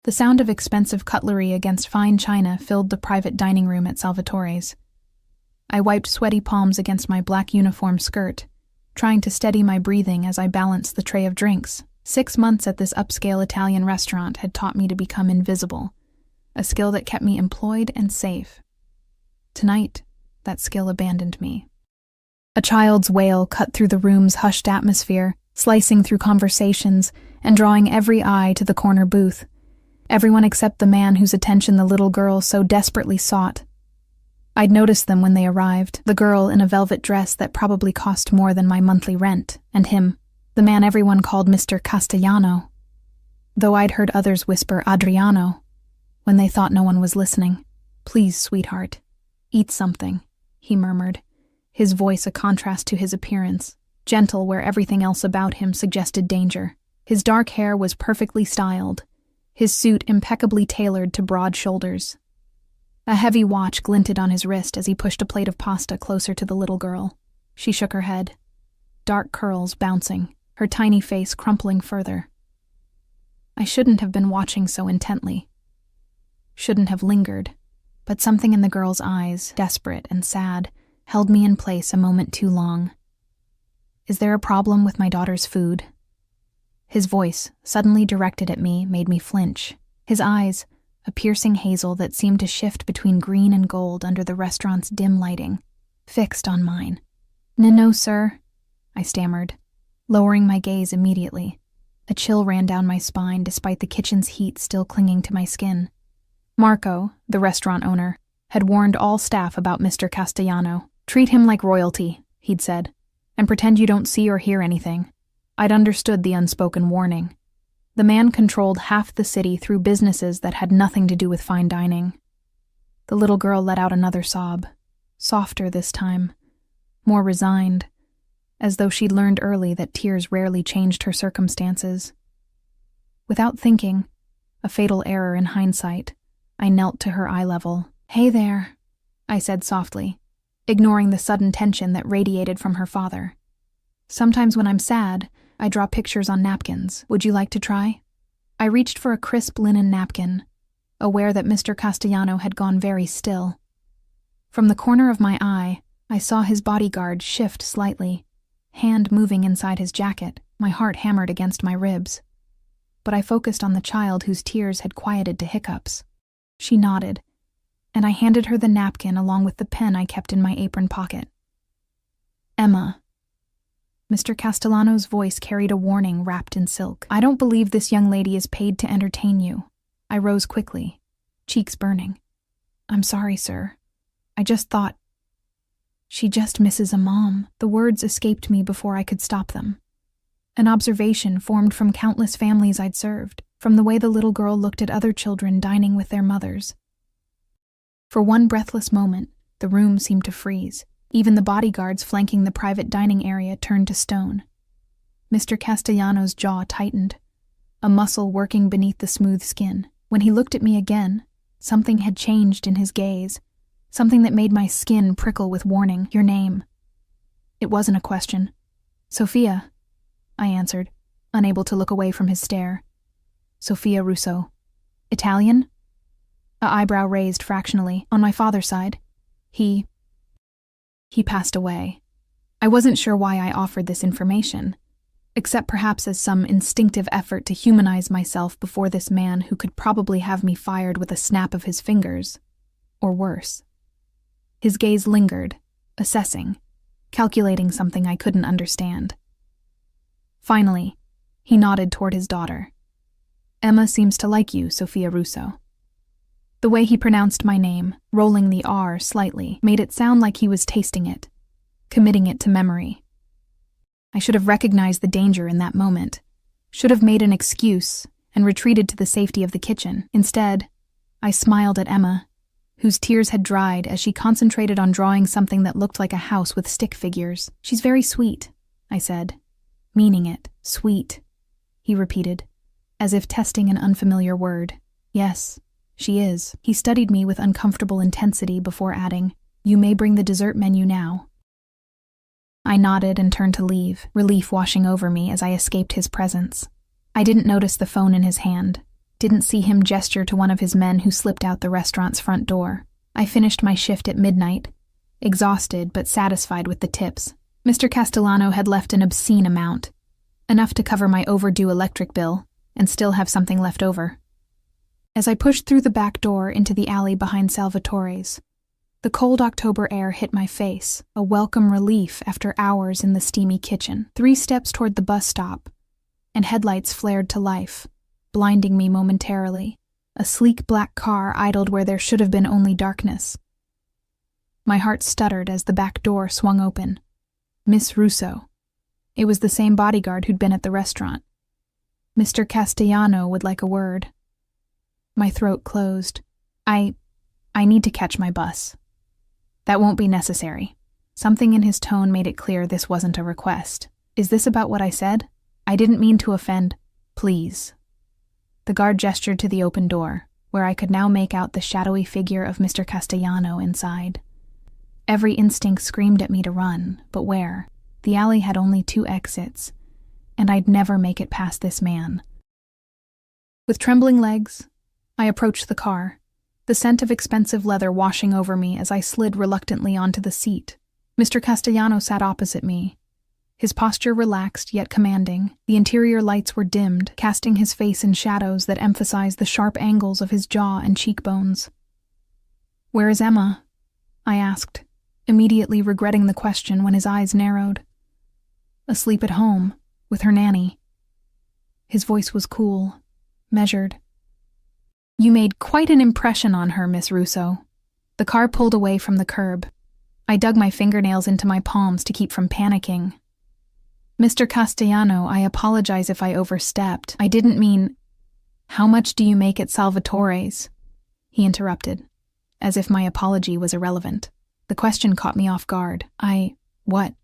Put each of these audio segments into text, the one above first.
The sound of expensive cutlery against fine china filled the private dining room at Salvatore's. I wiped sweaty palms against my black uniform skirt, trying to steady my breathing as I balanced the tray of drinks. 6 months at this upscale Italian restaurant had taught me to become invisible, a skill that kept me employed and safe. Tonight, that skill abandoned me. A child's wail cut through the room's hushed atmosphere, slicing through conversations and drawing every eye to the corner booth. Everyone except the man whose attention the little girl so desperately sought. I'd noticed them when they arrived, the girl in a velvet dress that probably cost more than my monthly rent, and him, the man everyone called Mr. Castellano, though I'd heard others whisper Adriano when they thought no one was listening. "Please, sweetheart, eat something," he murmured, his voice a contrast to his appearance, gentle where everything else about him suggested danger. His dark hair was perfectly styled, his suit impeccably tailored to broad shoulders. A heavy watch glinted on his wrist as he pushed a plate of pasta closer to the little girl. She shook her head, dark curls bouncing, her tiny face crumpling further. I shouldn't have been watching so intently. Shouldn't have lingered, but something in the girl's eyes, desperate and sad, held me in place a moment too long. "Is there a problem with my daughter's food?" His voice, suddenly directed at me, made me flinch. His eyes, a piercing hazel that seemed to shift between green and gold under the restaurant's dim lighting, fixed on mine. No, sir," I stammered, lowering my gaze immediately. A chill ran down my spine despite the kitchen's heat still clinging to my skin. Marco, the restaurant owner, had warned all staff about Mr. Castellano. "Treat him like royalty," he'd said, "and pretend you don't see or hear anything." I'd understood the unspoken warning. The man controlled half the city through businesses that had nothing to do with fine dining. The little girl let out another sob, softer this time, more resigned, as though she'd learned early that tears rarely changed her circumstances. Without thinking, a fatal error in hindsight, I knelt to her eye level. "Hey there," I said softly, ignoring the sudden tension that radiated from her father. "Sometimes when I'm sad, I draw pictures on napkins. Would you like to try?" I reached for a crisp linen napkin, aware that Mr. Castellano had gone very still. From the corner of my eye, I saw his bodyguard shift slightly, hand moving inside his jacket, my heart hammered against my ribs. But I focused on the child whose tears had quieted to hiccups. She nodded, and I handed her the napkin along with the pen I kept in my apron pocket. "Emma." Mr. Castellano's voice carried a warning wrapped in silk. "I don't believe this young lady is paid to entertain you." I rose quickly, cheeks burning. "I'm sorry, sir. I just thought... She just misses a mom." The words escaped me before I could stop them. An observation formed from countless families I'd served, from the way the little girl looked at other children dining with their mothers. For one breathless moment, the room seemed to freeze. Even the bodyguards flanking the private dining area turned to stone. Mr. Castellano's jaw tightened, a muscle working beneath the smooth skin. When he looked at me again, something had changed in his gaze, something that made my skin prickle with warning. "Your name." It wasn't a question. "Sophia," I answered, unable to look away from his stare. "Sophia Russo." "Italian?" A eyebrow raised fractionally. "On my father's side. He passed away." I wasn't sure why I offered this information, except perhaps as some instinctive effort to humanize myself before this man who could probably have me fired with a snap of his fingers, or worse. His gaze lingered, assessing, calculating something I couldn't understand. Finally, he nodded toward his daughter. "Emma seems to like you, Sophia Russo." The way he pronounced my name, rolling the R slightly, made it sound like he was tasting it, committing it to memory. I should have recognized the danger in that moment, should have made an excuse and retreated to the safety of the kitchen. Instead, I smiled at Emma, whose tears had dried as she concentrated on drawing something that looked like a house with stick figures. "She's very sweet," I said, meaning it. "Sweet," he repeated, as if testing an unfamiliar word. "Yes, she is." He studied me with uncomfortable intensity before adding, "You may bring the dessert menu now." I nodded and turned to leave, relief washing over me as I escaped his presence. I didn't notice the phone in his hand, didn't see him gesture to one of his men who slipped out the restaurant's front door. I finished my shift at midnight, exhausted but satisfied with the tips. Mr. Castellano had left an obscene amount, enough to cover my overdue electric bill and still have something left over. As I pushed through the back door into the alley behind Salvatore's, the cold October air hit my face, a welcome relief after hours in the steamy kitchen. 3 steps toward the bus stop, and headlights flared to life, blinding me momentarily. A sleek black car idled where there should have been only darkness. My heart stuttered as the back door swung open. Miss Russo. It was the same bodyguard who'd been at the restaurant. Mr. Castellano would like a word. My throat closed. I need to catch my bus. That won't be necessary. Something in his tone made it clear this wasn't a request. Is this about what I said? I didn't mean to offend. Please. The guard gestured to the open door, where I could now make out the shadowy figure of Mr. Castellano inside. Every instinct screamed at me to run, but where? The alley had only 2 exits, and I'd never make it past this man. With trembling legs, I approached the car, the scent of expensive leather washing over me as I slid reluctantly onto the seat. Mr. Castellano sat opposite me, his posture relaxed yet commanding. The interior lights were dimmed, casting his face in shadows that emphasized the sharp angles of his jaw and cheekbones. "Where is Emma?" I asked, immediately regretting the question when his eyes narrowed. "Asleep at home, with her nanny." His voice was cool, measured. "You made quite an impression on her, Miss Russo." The car pulled away from the curb. I dug my fingernails into my palms to keep from panicking. "Mr. Castellano, I apologize if I overstepped. I didn't mean—" "How much do you make at Salvatore's?" he interrupted, as if my apology was irrelevant. The question caught me off guard. What?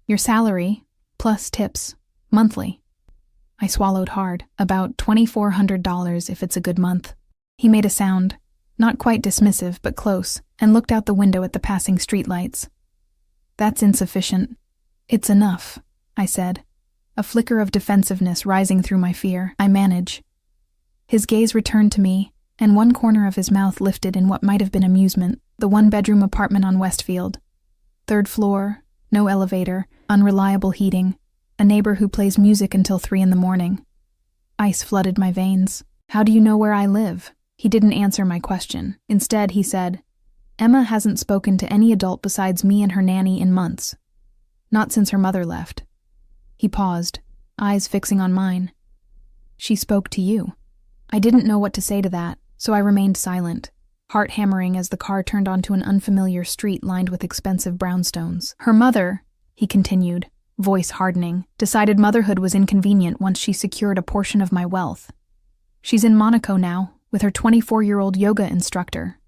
"Your salary, plus tips, monthly." I swallowed hard. "About $2,400 if it's a good month." He made a sound, not quite dismissive but close, and looked out the window at the passing streetlights. "That's insufficient." "It's enough," I said, a flicker of defensiveness rising through my fear. "I manage." His gaze returned to me, and one corner of his mouth lifted in what might have been amusement. The 1-bedroom apartment on Westfield. 3rd floor, no elevator, unreliable heating, a neighbor who plays music until 3 in the morning. Ice flooded my veins. "How do you know where I live?" He didn't answer my question. Instead, he said, "Emma hasn't spoken to any adult besides me and her nanny in months. Not since her mother left." He paused, eyes fixing on mine. "She spoke to you." I didn't know what to say to that, so I remained silent, heart hammering as the car turned onto an unfamiliar street lined with expensive brownstones. "Her mother," he continued, voice hardening, "decided motherhood was inconvenient once she secured a portion of my wealth. She's in Monaco now, with her 24-year-old yoga instructor."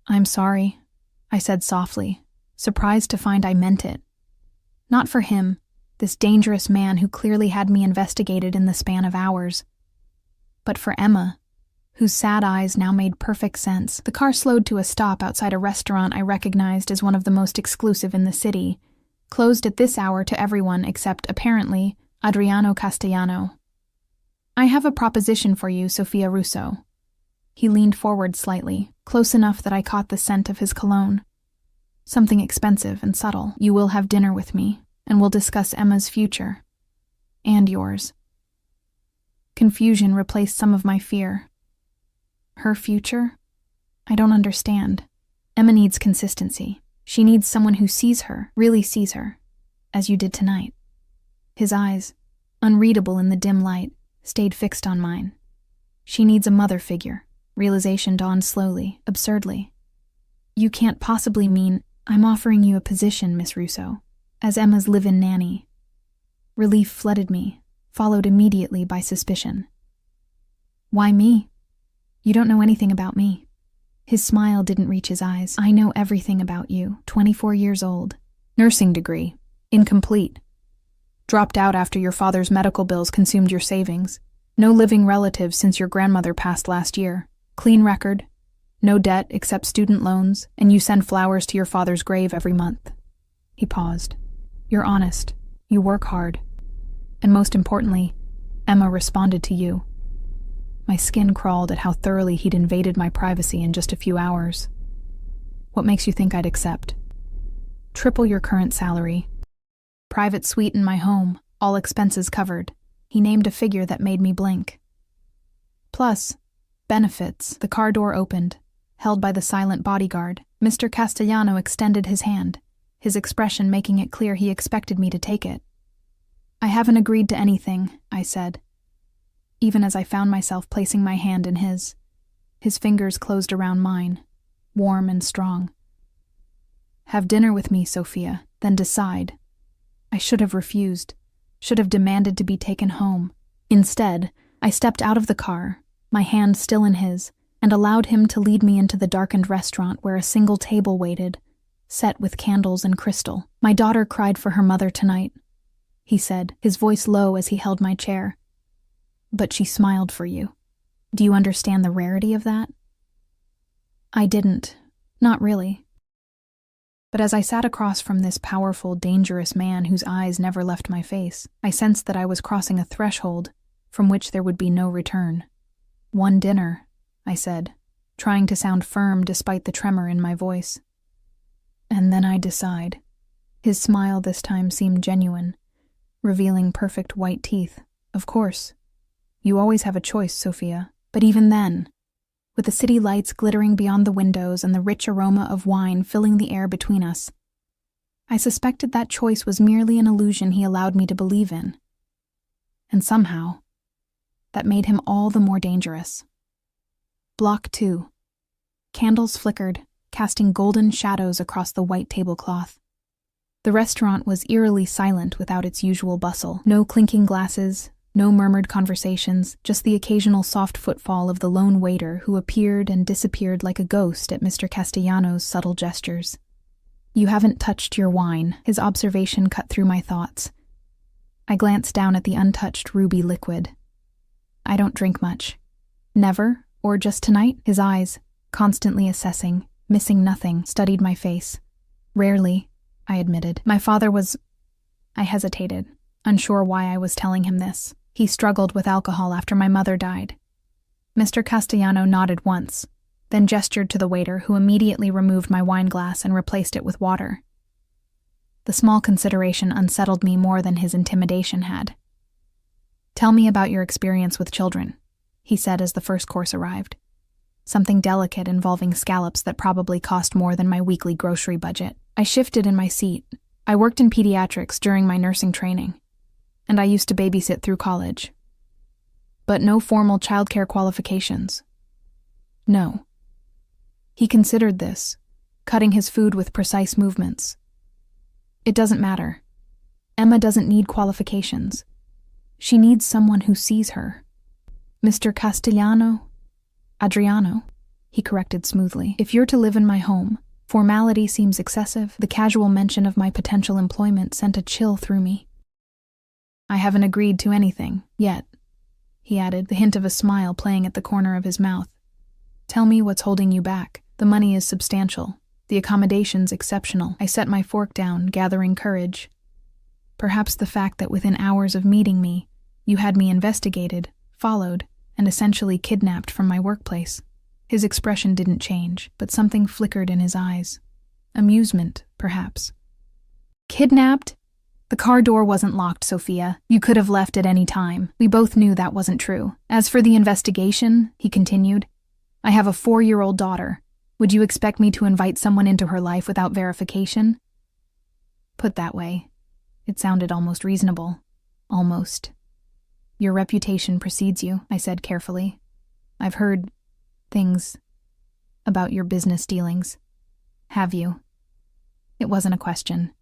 "I'm sorry," I said softly, surprised to find I meant it. Not for him, this dangerous man who clearly had me investigated in the span of hours, but for Emma, whose sad eyes now made perfect sense. The car slowed to a stop outside a restaurant I recognized as one of the most exclusive in the city, closed at this hour to everyone except, apparently, Adriano Castellano. "I have a proposition for you, Sophia Russo." He leaned forward slightly, close enough that I caught the scent of his cologne. "Something expensive and subtle. You will have dinner with me, and we'll discuss Emma's future. And yours." Confusion replaced some of my fear. Her future? I don't understand. Emma needs consistency. She needs someone who sees her, really sees her, as you did tonight. His eyes, unreadable in the dim light, stayed fixed on mine. She needs a mother figure. Realization dawned slowly, absurdly. "You can't possibly mean—" "I'm offering you a position, Miss Russo, as Emma's live-in nanny." Relief flooded me, followed immediately by suspicion. "Why me? You don't know anything about me." His smile didn't reach his eyes. "I know everything about you. 24 years old. Nursing degree. Incomplete. Dropped out after your father's medical bills consumed your savings. No living relatives since your grandmother passed last year. Clean record. No debt except student loans, and you send flowers to your father's grave every month." He paused. "You're honest. You work hard. And most importantly, Emma responded to you." My skin crawled at how thoroughly he'd invaded my privacy in just a few hours. What makes you think I'd accept? Triple your current salary. Private suite in my home, all expenses covered. He named a figure that made me blink. Plus, benefits. The car door opened, held by the silent bodyguard. Mr. Castellano extended his hand, his expression making it clear he expected me to take it. I haven't agreed to anything, I said, even as I found myself placing my hand in his. His fingers closed around mine, warm and strong. Have dinner with me, Sophia, then decide. I should have refused, should have demanded to be taken home. Instead, I stepped out of the car, my hand still in his, and allowed him to lead me into the darkened restaurant where a single table waited, set with candles and crystal. My daughter cried for her mother tonight, he said, his voice low as he held my chair. But she smiled for you. Do you understand the rarity of that? I didn't. Not really. But as I sat across from this powerful, dangerous man whose eyes never left my face, I sensed that I was crossing a threshold from which there would be no return. One dinner, I said, trying to sound firm despite the tremor in my voice. And then I decide. His smile this time seemed genuine, revealing perfect white teeth. Of course. You always have a choice, Sophia. But even then, with the city lights glittering beyond the windows and the rich aroma of wine filling the air between us, I suspected that choice was merely an illusion he allowed me to believe in. And somehow, that made him all the more dangerous. Block 2. Candles flickered, casting golden shadows across the white tablecloth. The restaurant was eerily silent without its usual bustle. No clinking glasses, no murmured conversations, just the occasional soft footfall of the lone waiter who appeared and disappeared like a ghost at Mr. Castellanos' subtle gestures. You haven't touched your wine, his observation cut through my thoughts. I glanced down at the untouched ruby liquid. I don't drink much. Never, or just tonight? His eyes, constantly assessing, missing nothing, studied my face. Rarely, I admitted. My father was... I hesitated, unsure why I was telling him this. He struggled with alcohol after my mother died. Mr. Castellano nodded once, then gestured to the waiter who immediately removed my wine glass and replaced it with water. The small consideration unsettled me more than his intimidation had. Tell me about your experience with children, he said as the first course arrived. Something delicate involving scallops that probably cost more than my weekly grocery budget. I shifted in my seat. I worked in pediatrics during my nursing training, and I used to babysit through college. But no formal childcare qualifications. No. He considered this, cutting his food with precise movements. It doesn't matter. Emma doesn't need qualifications. She needs someone who sees her. Mr. Adriano, he corrected smoothly. If you're to live in my home, formality seems excessive. The casual mention of my potential employment sent a chill through me. I haven't agreed to anything, yet, he added, the hint of a smile playing at the corner of his mouth. Tell me what's holding you back. The money is substantial. The accommodation's exceptional. I set my fork down, gathering courage. Perhaps the fact that within hours of meeting me, you had me investigated, followed, and essentially kidnapped from my workplace. His expression didn't change, but something flickered in his eyes. Amusement, perhaps. Kidnapped? The car door wasn't locked, Sophia. You could have left at any time. We both knew that wasn't true. As for the investigation, he continued, I have a 4-year-old daughter. Would you expect me to invite someone into her life without verification? Put that way, it sounded almost reasonable. Almost. Your reputation precedes you, I said carefully. I've heard things about your business dealings. Have you? It wasn't a question.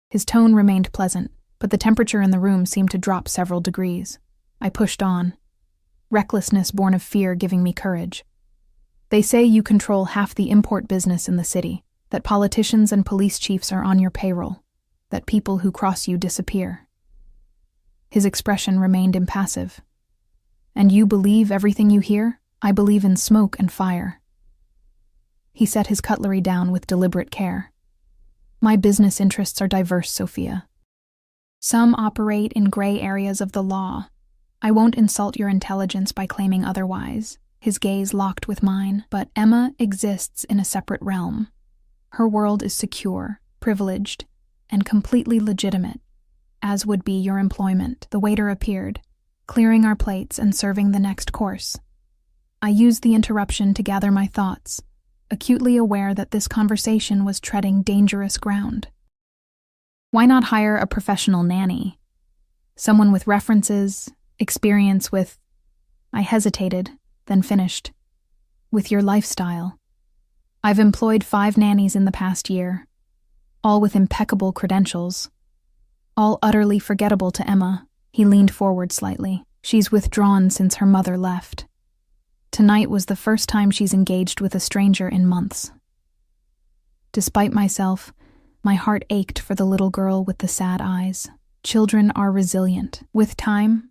His tone remained pleasant, but the temperature in the room seemed to drop several degrees. I pushed on, recklessness born of fear giving me courage. They say you control half the import business in the city, that politicians and police chiefs are on your payroll, that people who cross you disappear. His expression remained impassive. And you believe everything you hear? I believe in smoke and fire. He set his cutlery down with deliberate care. My business interests are diverse, Sophia. Some operate in gray areas of the law, I won't insult your intelligence by claiming otherwise. His gaze locked with mine, but Emma exists in a separate realm. Her world is secure, privileged, and completely legitimate, as would be your employment. The waiter appeared, clearing our plates and serving the next course. I used the interruption to gather my thoughts, acutely aware that this conversation was treading dangerous ground. Why not hire a professional nanny? Someone with references, experience with... I hesitated, then finished. With your lifestyle. I've employed 5 nannies in the past year, all with impeccable credentials, all utterly forgettable to Emma. He leaned forward slightly. She's withdrawn since her mother left. Tonight was the first time she's engaged with a stranger in months. Despite myself, my heart ached for the little girl with the sad eyes. Children are resilient. With time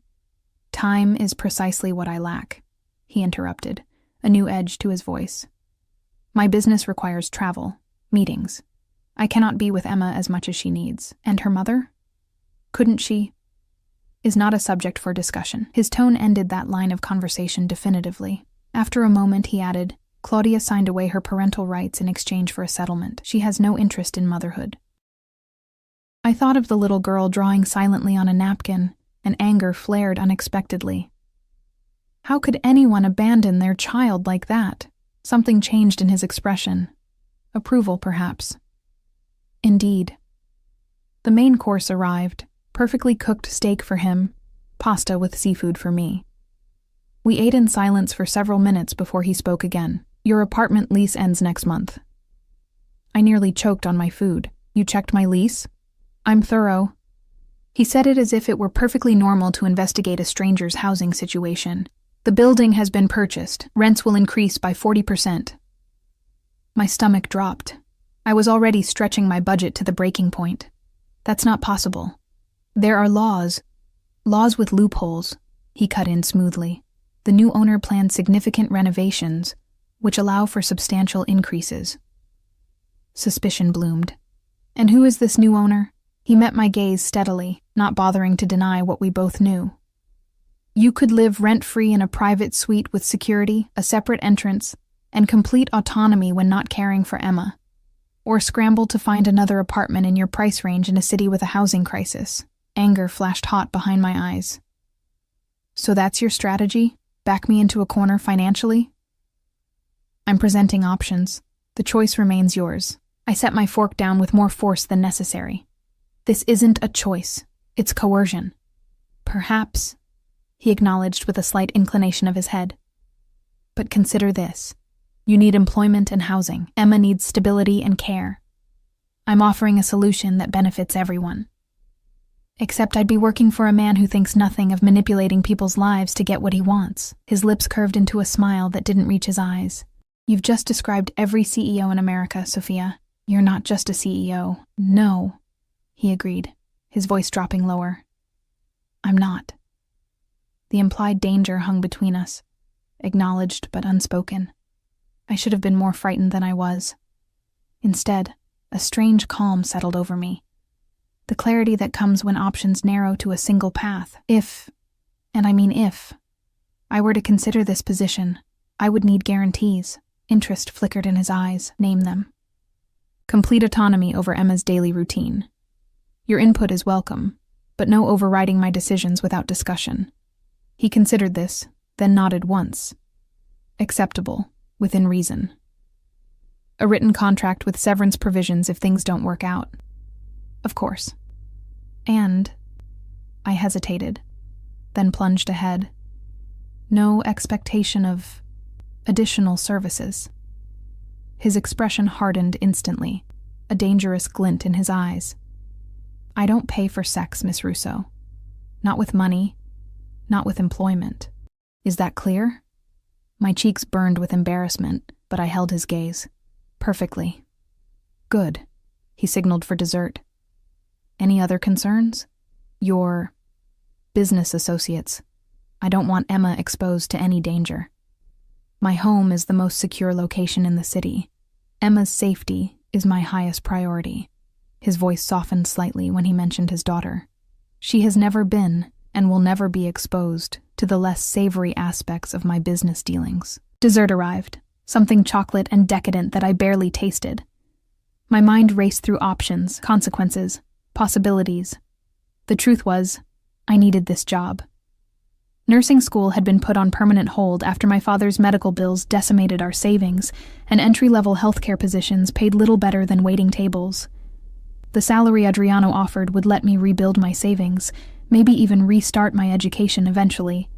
is precisely what I lack, he interrupted, a new edge to his voice. My business requires travel, meetings. I cannot be with Emma as much as she needs. And her mother? Couldn't she? Is not a subject for discussion. His tone ended that line of conversation definitively. After a moment, he added, Claudia signed away her parental rights in exchange for a settlement. She has no interest in motherhood. I thought of the little girl drawing silently on a napkin, and anger flared unexpectedly. How could anyone abandon their child like that? Something changed in his expression. Approval, perhaps. Indeed. The main course arrived, perfectly cooked steak for him, pasta with seafood for me. We ate in silence for several minutes before he spoke again. Your apartment lease ends next month. I nearly choked on my food. You checked my lease? I'm thorough. He said it as if it were perfectly normal to investigate a stranger's housing situation. The building has been purchased. Rents will increase by 40%. My stomach dropped. I was already stretching my budget to the breaking point. That's not possible. There are laws with loopholes, he cut in smoothly. The new owner planned significant renovations, which allow for substantial increases. Suspicion bloomed. And who is this new owner? He met my gaze steadily, not bothering to deny what we both knew. You could live rent-free in a private suite with security, a separate entrance, and complete autonomy when not caring for Emma. Or scramble to find another apartment in your price range in a city with a housing crisis. Anger flashed hot behind my eyes. So that's your strategy? Back me into a corner financially? I'm presenting options. The choice remains yours. I set my fork down with more force than necessary. This isn't a choice. It's coercion. Perhaps, he acknowledged with a slight inclination of his head. But consider this. You need employment and housing. Emma needs stability and care. I'm offering a solution that benefits everyone. Except I'd be working for a man who thinks nothing of manipulating people's lives to get what he wants. His lips curved into a smile that didn't reach his eyes. You've just described every CEO in America, Sophia. You're not just a CEO. No, he agreed, his voice dropping lower. I'm not. The implied danger hung between us, acknowledged but unspoken. I should have been more frightened than I was. Instead, a strange calm settled over me. The clarity that comes when options narrow to a single path. If, and I mean if, I were to consider this position, I would need guarantees. Interest flickered in his eyes. Name them. Complete autonomy over Emma's daily routine. Your input is welcome, but no overriding my decisions without discussion. He considered this, then nodded once. Acceptable, within reason. A written contract with severance provisions if things don't work out. Of course. And I hesitated, then plunged ahead. No expectation of additional services. His expression hardened instantly, a dangerous glint in his eyes. I don't pay for sex, Miss Russo. Not with money, not with employment. Is that clear? My cheeks burned with embarrassment, but I held his gaze. Perfectly. Good. He signaled for dessert. Any other concerns? Your business associates. I don't want Emma exposed to any danger. My home is the most secure location in the city. Emma's safety is my highest priority. His voice softened slightly when he mentioned his daughter. She has never been, and will never be exposed to the less savory aspects of my business dealings. Dessert arrived, something chocolate and decadent that I barely tasted. My mind raced through options, consequences, possibilities. The truth was, I needed this job. Nursing school had been put on permanent hold after my father's medical bills decimated our savings, and entry-level healthcare positions paid little better than waiting tables. The salary Adriano offered would let me rebuild my savings, maybe even restart my education eventually.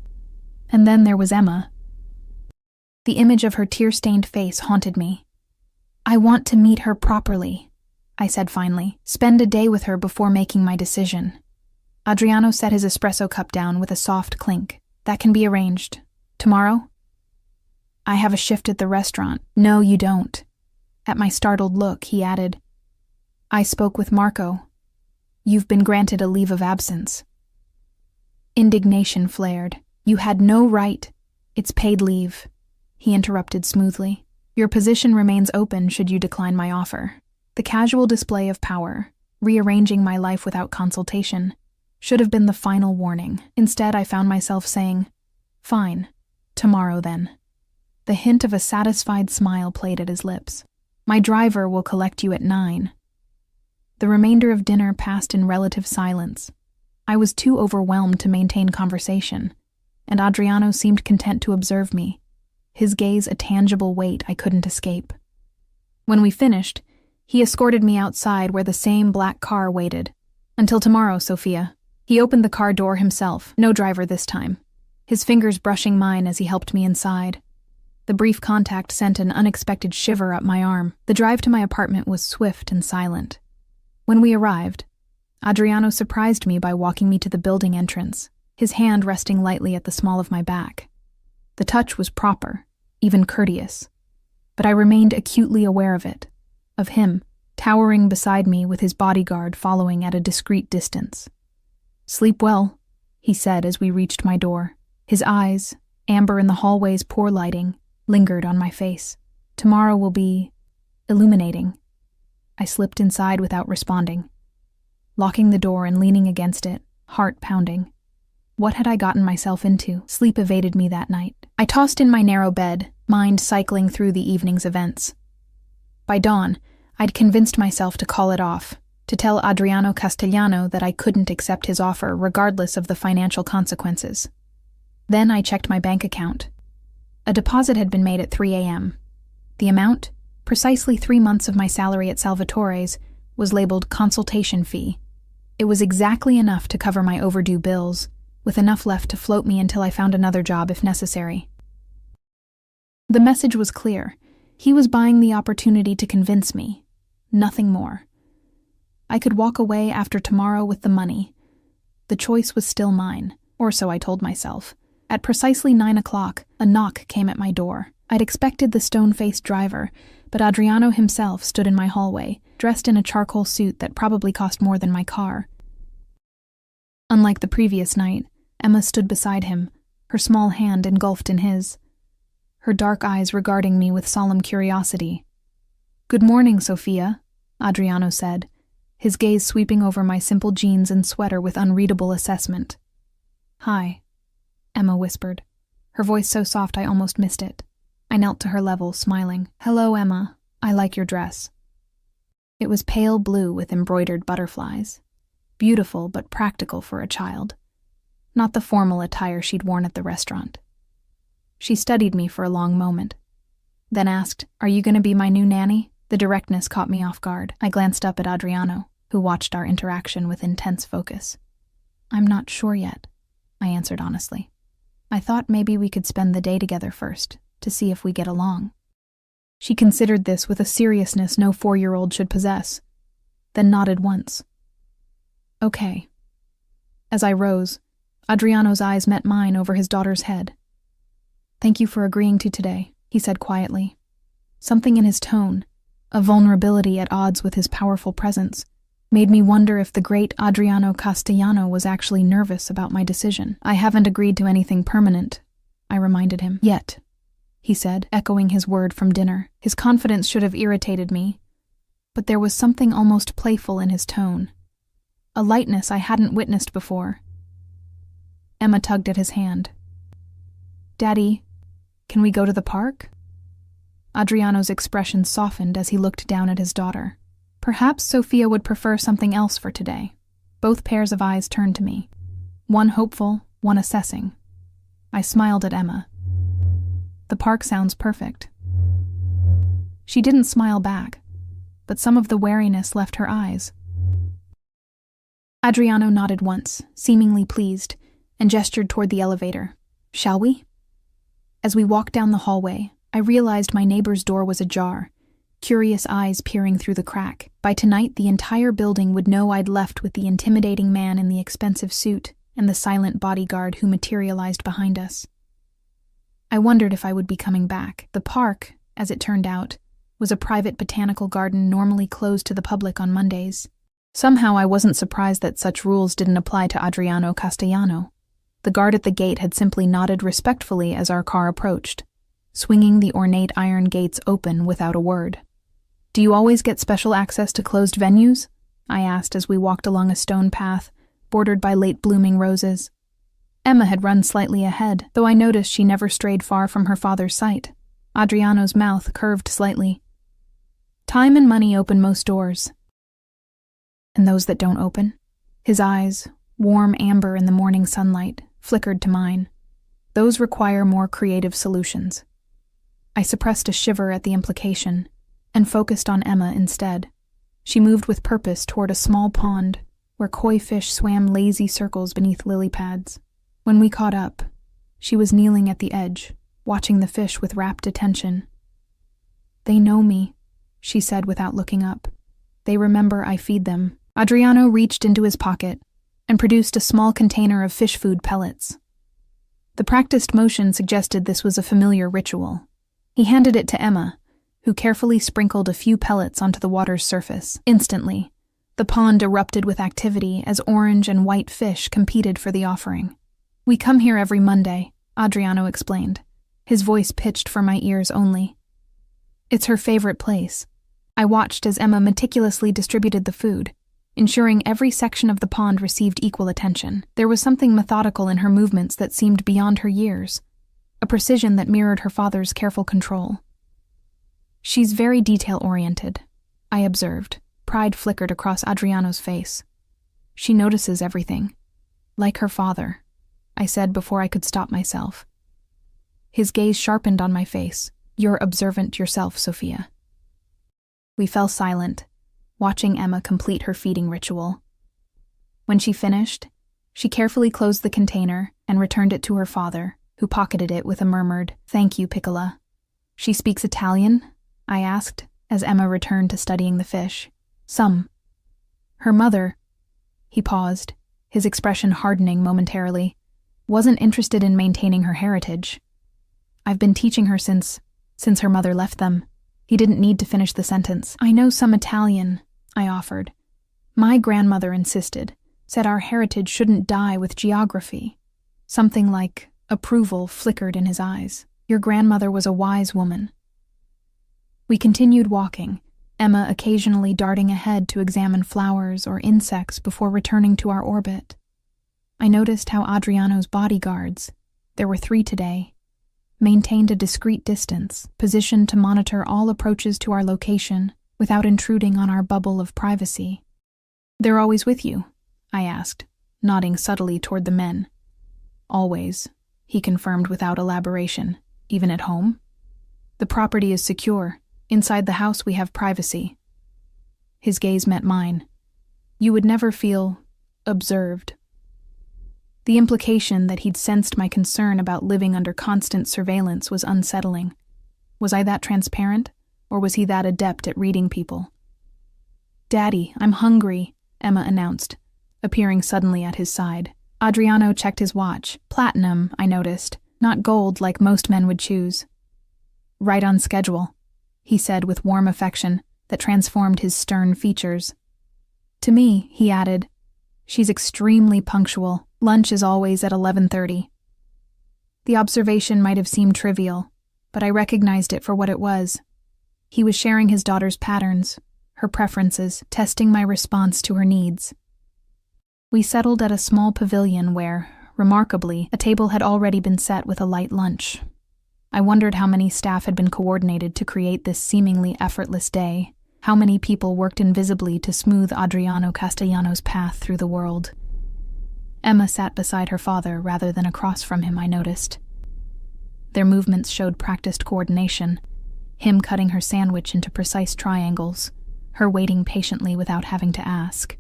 And then there was Emma. The image of her tear-stained face haunted me. I want to meet her properly, I said finally. Spend a day with her before making my decision. Adriano set his espresso cup down with a soft clink. That can be arranged. Tomorrow? I have a shift at the restaurant. No, you don't. At my startled look, he added, I spoke with Marco. You've been granted a leave of absence. Indignation flared. You had no right. It's paid leave. He interrupted smoothly. Your position remains open should you decline my offer. The casual display of power, rearranging my life without consultation, should have been the final warning. Instead, I found myself saying, Fine, tomorrow then. The hint of a satisfied smile played at his lips. My driver will collect you at 9. The remainder of dinner passed in relative silence. I was too overwhelmed to maintain conversation, and Adriano seemed content to observe me, his gaze a tangible weight I couldn't escape. When we finished, he escorted me outside where the same black car waited. Until tomorrow, Sophia. He opened the car door himself, no driver this time, his fingers brushing mine as he helped me inside. The brief contact sent an unexpected shiver up my arm. The drive to my apartment was swift and silent. When we arrived, Adriano surprised me by walking me to the building entrance, his hand resting lightly at the small of my back. The touch was proper, even courteous, but I remained acutely aware of it, of him, towering beside me with his bodyguard following at a discreet distance. Sleep well, he said as we reached my door. His eyes, amber in the hallway's poor lighting, lingered on my face. Tomorrow will be illuminating. I slipped inside without responding, locking the door and leaning against it, heart pounding. What had I gotten myself into? Sleep evaded me that night. I tossed in my narrow bed, mind cycling through the evening's events. By dawn, I'd convinced myself to call it off, to tell Adriano Castellano that I couldn't accept his offer regardless of the financial consequences. Then I checked my bank account. A deposit had been made at 3 a.m. The amount, precisely 3 months of my salary at Salvatore's, was labeled consultation fee. It was exactly enough to cover my overdue bills, with enough left to float me until I found another job if necessary. The message was clear. He was buying the opportunity to convince me. Nothing more. I could walk away after tomorrow with the money. The choice was still mine, or so I told myself. At precisely 9 o'clock, a knock came at my door. I'd expected the stone-faced driver, but Adriano himself stood in my hallway, dressed in a charcoal suit that probably cost more than my car. Unlike the previous night, Emma stood beside him, her small hand engulfed in his, her dark eyes regarding me with solemn curiosity. "Good morning, Sophia," Adriano said, his gaze sweeping over my simple jeans and sweater with unreadable assessment. "Hi," Emma whispered, her voice so soft I almost missed it. I knelt to her level, smiling. "Hello, Emma. I like your dress." It was pale blue with embroidered butterflies. Beautiful but practical for a child. Not the formal attire she'd worn at the restaurant. She studied me for a long moment, then asked, "Are you going to be my new nanny?" The directness caught me off guard. I glanced up at Adriano, who watched our interaction with intense focus. "I'm not sure yet," I answered honestly. "I thought maybe we could spend the day together first, to see if we get along." She considered this with a seriousness no 4-year-old should possess, then nodded once. "Okay." As I rose, Adriano's eyes met mine over his daughter's head. "Thank you for agreeing to today," he said quietly. Something in his tone, a vulnerability at odds with his powerful presence, made me wonder if the great Adriano Castellano was actually nervous about my decision. "I haven't agreed to anything permanent," I reminded him. "Yet," he said, echoing his word from dinner. His confidence should have irritated me, but there was something almost playful in his tone, a lightness I hadn't witnessed before. Emma tugged at his hand. "Daddy, can we go to the park?" Adriano's expression softened as he looked down at his daughter. Perhaps Sophia would prefer something else for today. Both pairs of eyes turned to me, one hopeful, one assessing. I smiled at Emma. "The park sounds perfect." She didn't smile back, but some of the wariness left her eyes. Adriano nodded once, seemingly pleased, and gestured toward the elevator. "Shall we?" As we walked down the hallway, I realized my neighbor's door was ajar, curious eyes peering through the crack. By tonight, the entire building would know I'd left with the intimidating man in the expensive suit and the silent bodyguard who materialized behind us. I wondered if I would be coming back. The park, as it turned out, was a private botanical garden normally closed to the public on Mondays. Somehow I wasn't surprised that such rules didn't apply to Adriano Castellano. The guard at the gate had simply nodded respectfully as our car approached, swinging the ornate iron gates open without a word. "Do you always get special access to closed venues?" I asked as we walked along a stone path, bordered by late-blooming roses. Emma had run slightly ahead, though I noticed she never strayed far from her father's sight. Adriano's mouth curved slightly. "Time and money open most doors." "And those that don't open?" His eyes, warm amber in the morning sunlight, flickered to mine. "Those require more creative solutions." I suppressed a shiver at the implication, and focused on Emma instead. She moved with purpose toward a small pond, where koi fish swam lazy circles beneath lily pads. When we caught up, she was kneeling at the edge, watching the fish with rapt attention. "They know me," she said without looking up. "They remember I feed them." Adriano reached into his pocket and produced a small container of fish food pellets. The practiced motion suggested this was a familiar ritual. He handed it to Emma, who carefully sprinkled a few pellets onto the water's surface. Instantly, the pond erupted with activity as orange and white fish competed for the offering. "We come here every Monday," Adriano explained, his voice pitched for my ears only. "It's her favorite place." I watched as Emma meticulously distributed the food, ensuring every section of the pond received equal attention. There was something methodical in her movements that seemed beyond her years, a precision that mirrored her father's careful control. "She's very detail-oriented," I observed. Pride flickered across Adriano's face. "She notices everything. Like her father," I said before I could stop myself. His gaze sharpened on my face. "You're observant yourself, Sophia." We fell silent, watching Emma complete her feeding ritual. When she finished, she carefully closed the container and returned it to her father, who pocketed it with a murmured, "Thank you, Piccola." "She speaks Italian?" I asked, as Emma returned to studying the fish. "Some." "Her mother," he paused, his expression hardening momentarily, "wasn't interested in maintaining her heritage. I've been teaching her since her mother left them." He didn't need to finish the sentence. "I know some Italian," I offered. "My grandmother insisted, said our heritage shouldn't die with geography." Something like approval flickered in his eyes. "Your grandmother was a wise woman." We continued walking, Emma occasionally darting ahead to examine flowers or insects before returning to our orbit. I noticed how Adriano's bodyguards, there were 3 today, maintained a discreet distance, positioned to monitor all approaches to our location without intruding on our bubble of privacy. "They're always with you?" I asked, nodding subtly toward the men. "Always," he confirmed without elaboration. "Even at home?" "The property is secure. Inside the house we have privacy." His gaze met mine. "You would never feel observed." The implication that he'd sensed my concern about living under constant surveillance was unsettling. Was I that transparent, or was he that adept at reading people? "Daddy, I'm hungry," Emma announced, appearing suddenly at his side. Adriano checked his watch. Platinum, I noticed, not gold like most men would choose. "Right on schedule," he said with warm affection that transformed his stern features. To me, he added, "She's extremely punctual. Lunch is always at 11:30. The observation might have seemed trivial, but I recognized it for what it was. He was sharing his daughter's patterns, her preferences, testing my response to her needs. We settled at a small pavilion where, remarkably, a table had already been set with a light lunch. I wondered how many staff had been coordinated to create this seemingly effortless day, how many people worked invisibly to smooth Adriano Castellano's path through the world. Emma sat beside her father rather than across from him, I noticed. Their movements showed practiced coordination, him cutting her sandwich into precise triangles, her waiting patiently without having to ask.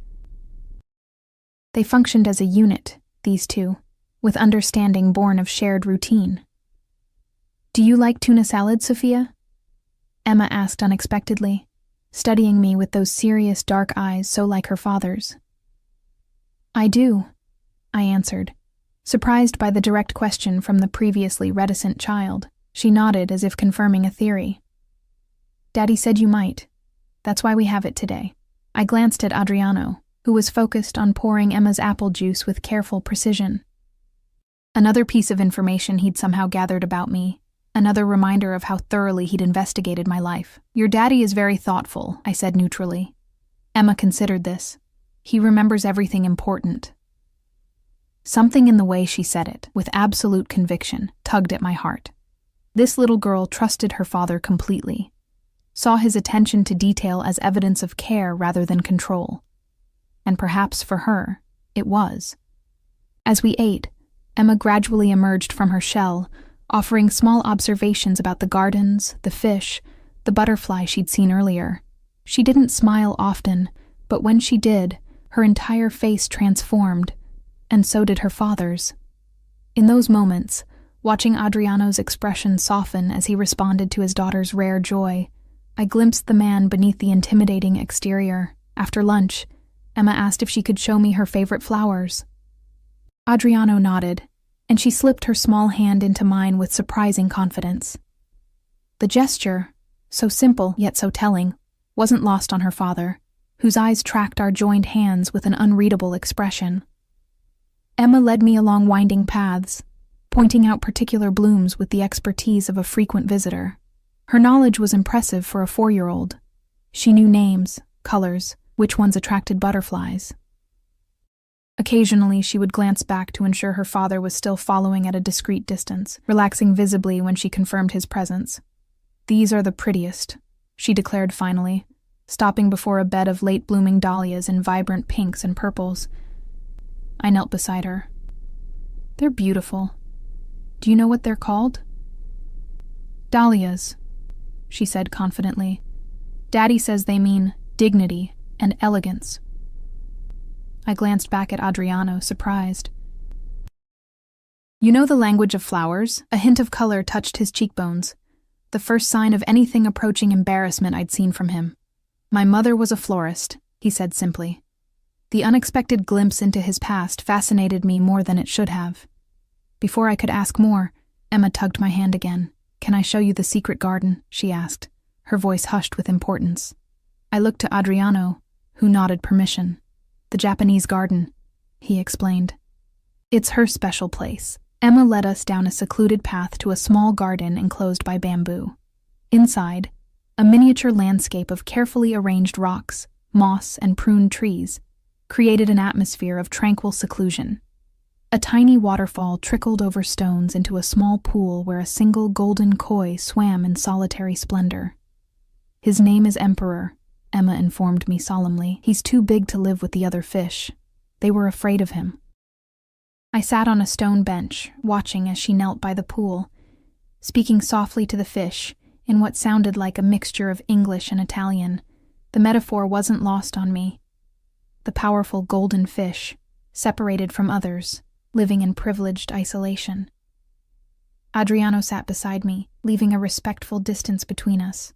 They functioned as a unit, these two, with understanding born of shared routine. "Do you like tuna salad, Sophia?" Emma asked unexpectedly, studying me with those serious dark eyes so like her father's. "I do," I answered, surprised by the direct question from the previously reticent child. She nodded as if confirming a theory. "Daddy said you might. That's why we have it today." I glanced at Adriano, who was focused on pouring Emma's apple juice with careful precision. Another piece of information he'd somehow gathered about me, another reminder of how thoroughly he'd investigated my life. "Your daddy is very thoughtful," I said neutrally. Emma considered this. "He remembers everything important." Something in the way she said it, with absolute conviction, tugged at my heart. This little girl trusted her father completely, saw his attention to detail as evidence of care rather than control. And perhaps for her, it was. As we ate, Emma gradually emerged from her shell, offering small observations about the gardens, the fish, the butterfly she'd seen earlier. She didn't smile often, but when she did, her entire face transformed, and so did her father's. In those moments, watching Adriano's expression soften as he responded to his daughter's rare joy, I glimpsed the man beneath the intimidating exterior. After lunch, Emma asked if she could show me her favorite flowers. Adriano nodded, and she slipped her small hand into mine with surprising confidence. The gesture, so simple yet so telling, wasn't lost on her father, whose eyes tracked our joined hands with an unreadable expression. Emma led me along winding paths, pointing out particular blooms with the expertise of a frequent visitor. Her knowledge was impressive for a 4-year-old. She knew names, colors, which ones attracted butterflies. Occasionally, she would glance back to ensure her father was still following at a discreet distance, relaxing visibly when she confirmed his presence. "These are the prettiest," she declared finally, stopping before a bed of late-blooming dahlias in vibrant pinks and purples. I knelt beside her. "They're beautiful. Do you know what they're called?" "Dahlias," she said confidently. "Daddy says they mean dignity and elegance." I glanced back at Adriano, surprised. "You know the language of flowers?" A hint of color touched his cheekbones, the first sign of anything approaching embarrassment I'd seen from him. "My mother was a florist," he said simply. The unexpected glimpse into his past fascinated me more than it should have. Before I could ask more, Emma tugged my hand again. "Can I show you the secret garden?" she asked, her voice hushed with importance. I looked to Adriano, who nodded permission. "The Japanese garden," he explained. "It's her special place." Emma led us down a secluded path to a small garden enclosed by bamboo. Inside, a miniature landscape of carefully arranged rocks, moss, and pruned trees created an atmosphere of tranquil seclusion. A tiny waterfall trickled over stones into a small pool where a single golden koi swam in solitary splendor. "His name is Emperor," Emma informed me solemnly. "He's too big to live with the other fish. They were afraid of him." I sat on a stone bench, watching as she knelt by the pool, speaking softly to the fish in what sounded like a mixture of English and Italian. The metaphor wasn't lost on me. The powerful golden fish, separated from others, living in privileged isolation. Adriano sat beside me, leaving a respectful distance between us.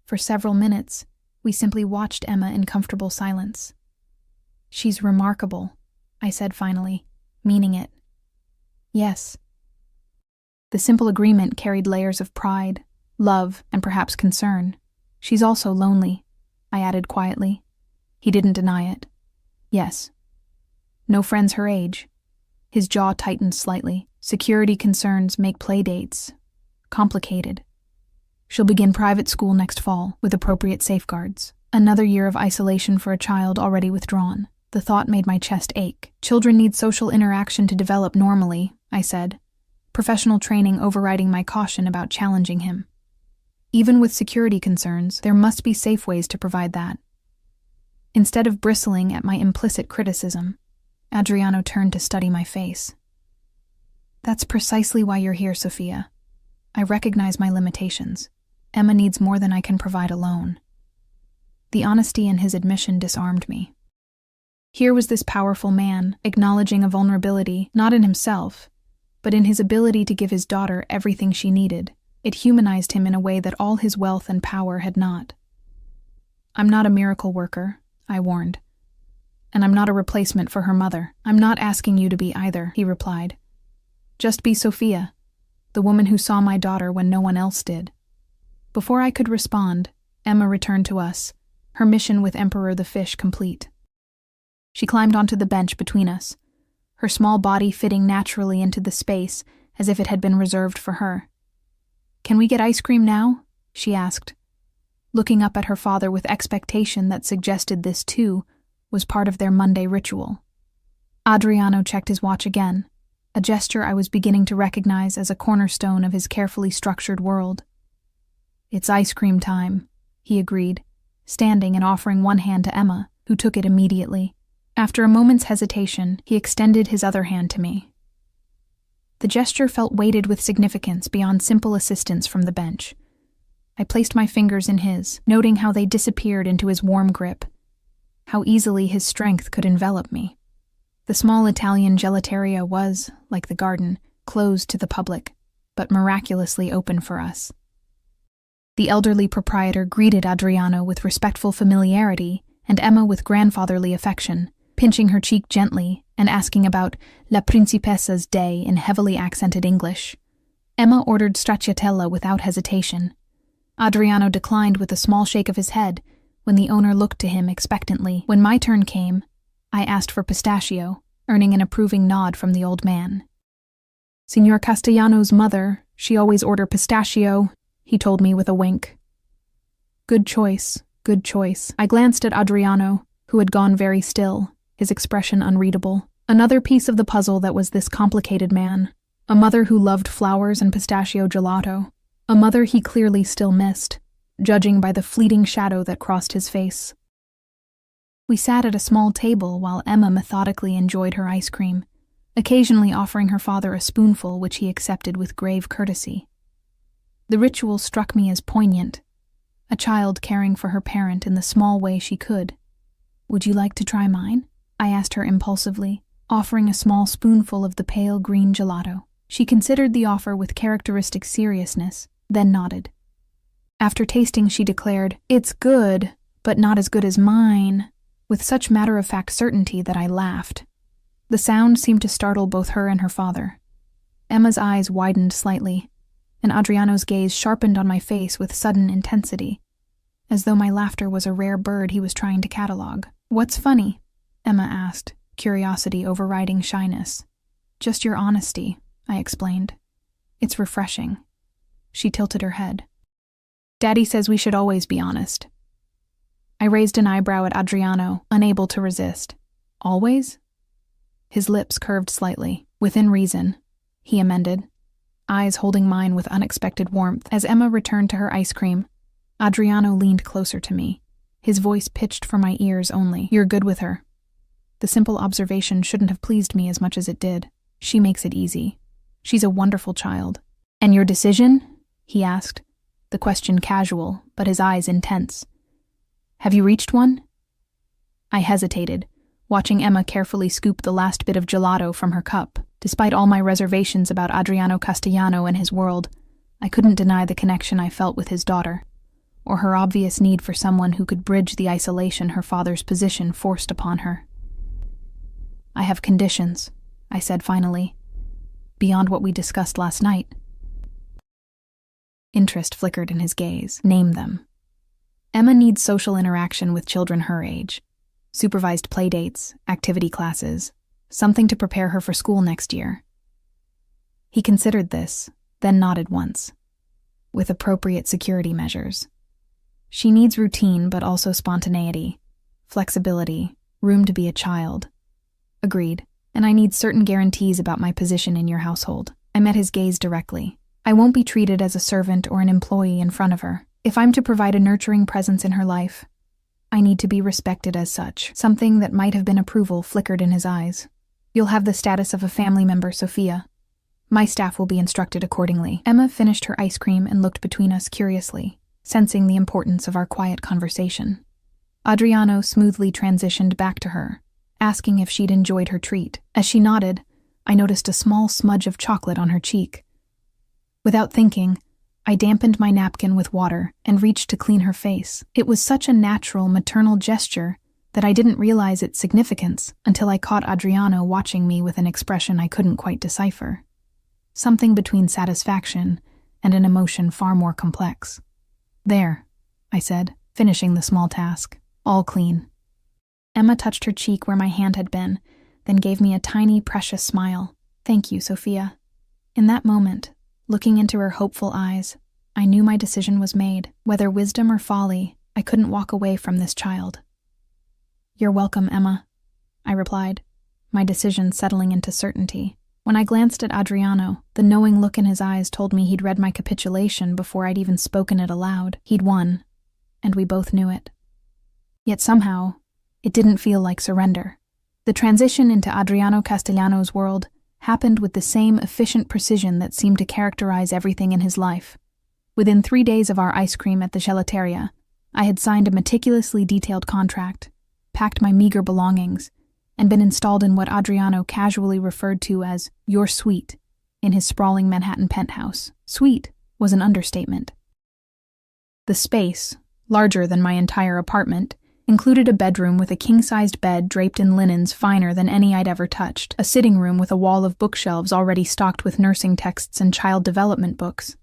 For several minutes, we simply watched Emma in comfortable silence. "She's remarkable," I said finally, meaning it. "Yes." The simple agreement carried layers of pride, love, and perhaps concern. "She's also lonely," I added quietly. He didn't deny it. "Yes." "No friends her age?" His jaw tightened slightly. "Security concerns make playdates complicated. She'll begin private school next fall, with appropriate safeguards. Another year of isolation for a child already withdrawn." The thought made my chest ache. Children need social interaction to develop normally, I said, professional training overriding my caution about challenging him. Even with security concerns, there must be safe ways to provide that. Instead of bristling at my implicit criticism, Adriano turned to study my face. That's precisely why you're here, Sophia. I recognize my limitations. Emma needs more than I can provide alone. The honesty in his admission disarmed me. Here was this powerful man, acknowledging a vulnerability, not in himself, but in his ability to give his daughter everything she needed. It humanized him in a way that all his wealth and power had not. I'm not a miracle worker, I warned. And I'm not a replacement for her mother. I'm not asking you to be either, he replied. Just be Sophia, the woman who saw my daughter when no one else did. Before I could respond, Emma returned to us, her mission with Emperor the Fish complete. She climbed onto the bench between us, her small body fitting naturally into the space as if it had been reserved for her. Can we get ice cream now? She asked, looking up at her father with expectation that suggested this, too, was part of their Monday ritual. Adriano checked his watch again, a gesture I was beginning to recognize as a cornerstone of his carefully structured world. It's ice cream time, he agreed, standing and offering one hand to Emma, who took it immediately. After a moment's hesitation, he extended his other hand to me. The gesture felt weighted with significance beyond simple assistance from the bench. I placed my fingers in his, noting how they disappeared into his warm grip, how easily his strength could envelop me. The small Italian gelateria was, like the garden, closed to the public, but miraculously open for us. The elderly proprietor greeted Adriano with respectful familiarity and Emma with grandfatherly affection, pinching her cheek gently and asking about La Principessa's day in heavily accented English. Emma ordered stracciatella without hesitation. Adriano declined with a small shake of his head when the owner looked to him expectantly. When my turn came, I asked for pistachio, earning an approving nod from the old man. Signor Castellano's mother, she always order pistachio, he told me with a wink. Good choice, good choice. I glanced at Adriano, who had gone very still, his expression unreadable. Another piece of the puzzle that was this complicated man. A mother who loved flowers and pistachio gelato. A mother he clearly still missed, judging by the fleeting shadow that crossed his face. We sat at a small table while Emma methodically enjoyed her ice cream, occasionally offering her father a spoonful which he accepted with grave courtesy. The ritual struck me as poignant, a child caring for her parent in the small way she could. Would you like to try mine? I asked her impulsively, offering a small spoonful of the pale green gelato. She considered the offer with characteristic seriousness, then nodded. After tasting, she declared, "It's good, but not as good as mine," with such matter-of-fact certainty that I laughed. The sound seemed to startle both her and her father. Emma's eyes widened slightly, and Adriano's gaze sharpened on my face with sudden intensity, as though my laughter was a rare bird he was trying to catalog. "What's funny?" Emma asked, curiosity overriding shyness. "Just your honesty," I explained. "It's refreshing." She tilted her head. "Daddy says we should always be honest." I raised an eyebrow at Adriano, unable to resist. "Always?" His lips curved slightly. "Within reason," he amended, eyes holding mine with unexpected warmth. As Emma returned to her ice cream, Adriano leaned closer to me, his voice pitched for my ears only. "You're good with her." The simple observation shouldn't have pleased me as much as it did. She makes it easy. She's a wonderful child. "And your decision?" he asked, the question casual, but his eyes intense. "Have you reached one?" I hesitated, watching Emma carefully scoop the last bit of gelato from her cup. Despite all my reservations about Adriano Castellano and his world, I couldn't deny the connection I felt with his daughter, or her obvious need for someone who could bridge the isolation her father's position forced upon her. "I have conditions," I said finally, "beyond what we discussed last night." Interest flickered in his gaze. "Name them." "Emma needs social interaction with children her age. Supervised playdates, activity classes, something to prepare her for school next year." He considered this, then nodded once. "With appropriate security measures. She needs routine but also spontaneity, flexibility, Room to be a child. Agreed. And I need certain guarantees about my position in your household. I met his gaze directly. I won't be treated as a servant or an employee in front of her. If I'm to provide a nurturing presence in her life, I need to be respected as such. Something that might have been approval flickered in his eyes. You'll have the status of a family member, Sophia. My staff will be instructed accordingly. Emma finished her ice cream and looked between us curiously, sensing the importance of our quiet conversation. Adriano smoothly transitioned back to her, asking if she'd enjoyed her treat. As she nodded, I noticed a small smudge of chocolate on her cheek. Without thinking, I dampened my napkin with water and reached to clean her face. It was such a natural, maternal gesture that I didn't realize its significance until I caught Adriano watching me with an expression I couldn't quite decipher. Something between satisfaction and an emotion far more complex. There, I said, finishing the small task. All clean. Emma touched her cheek where my hand had been, then gave me a tiny, precious smile. Thank you, Sophia. In that moment, looking into her hopeful eyes, I knew my decision was made. Whether wisdom or folly, I couldn't walk away from this child. You're welcome, Emma, I replied, my decision settling into certainty. When I glanced at Adriano, the knowing look in his eyes told me he'd read my capitulation before I'd even spoken it aloud. He'd won, and we both knew it. Yet somehow, it didn't feel like surrender. The transition into Adriano Castellano's world happened with the same efficient precision that seemed to characterize everything in his life. Within 3 days of our ice cream at the gelateria, I had signed a meticulously detailed contract, packed my meager belongings, and been installed in what Adriano casually referred to as your suite in his sprawling Manhattan penthouse. Suite was an understatement. The space, larger than my entire apartment, included a bedroom with a king-sized bed draped in linens finer than any I'd ever touched, a sitting room with a wall of bookshelves already stocked with nursing texts and child development books,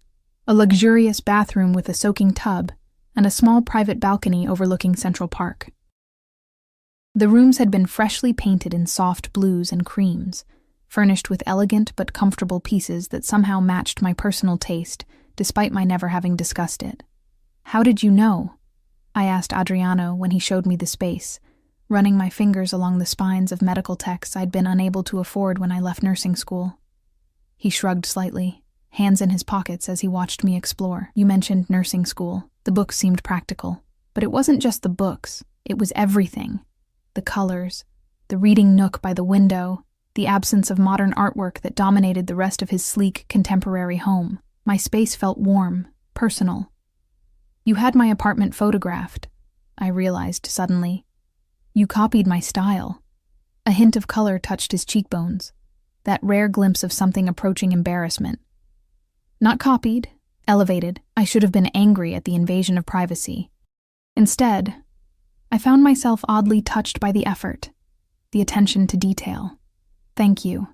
a luxurious bathroom with a soaking tub, and a small private balcony overlooking Central Park. The rooms had been freshly painted in soft blues and creams, furnished with elegant but comfortable pieces that somehow matched my personal taste, despite my never having discussed it. How did you know? I asked Adriano when he showed me the space, running my fingers along the spines of medical texts I'd been unable to afford when I left nursing school. He shrugged slightly, hands in his pockets as he watched me explore. You mentioned nursing school. The books seemed practical. But it wasn't just the books. It was everything. The colors, the reading nook by the window, the absence of modern artwork that dominated the rest of his sleek, contemporary home. My space felt warm, personal. You had my apartment photographed, I realized suddenly. You copied my style. A hint of color touched his cheekbones, that rare glimpse of something approaching embarrassment. Not copied, elevated. I should have been angry at the invasion of privacy. Instead, I found myself oddly touched by the effort, the attention to detail. Thank you,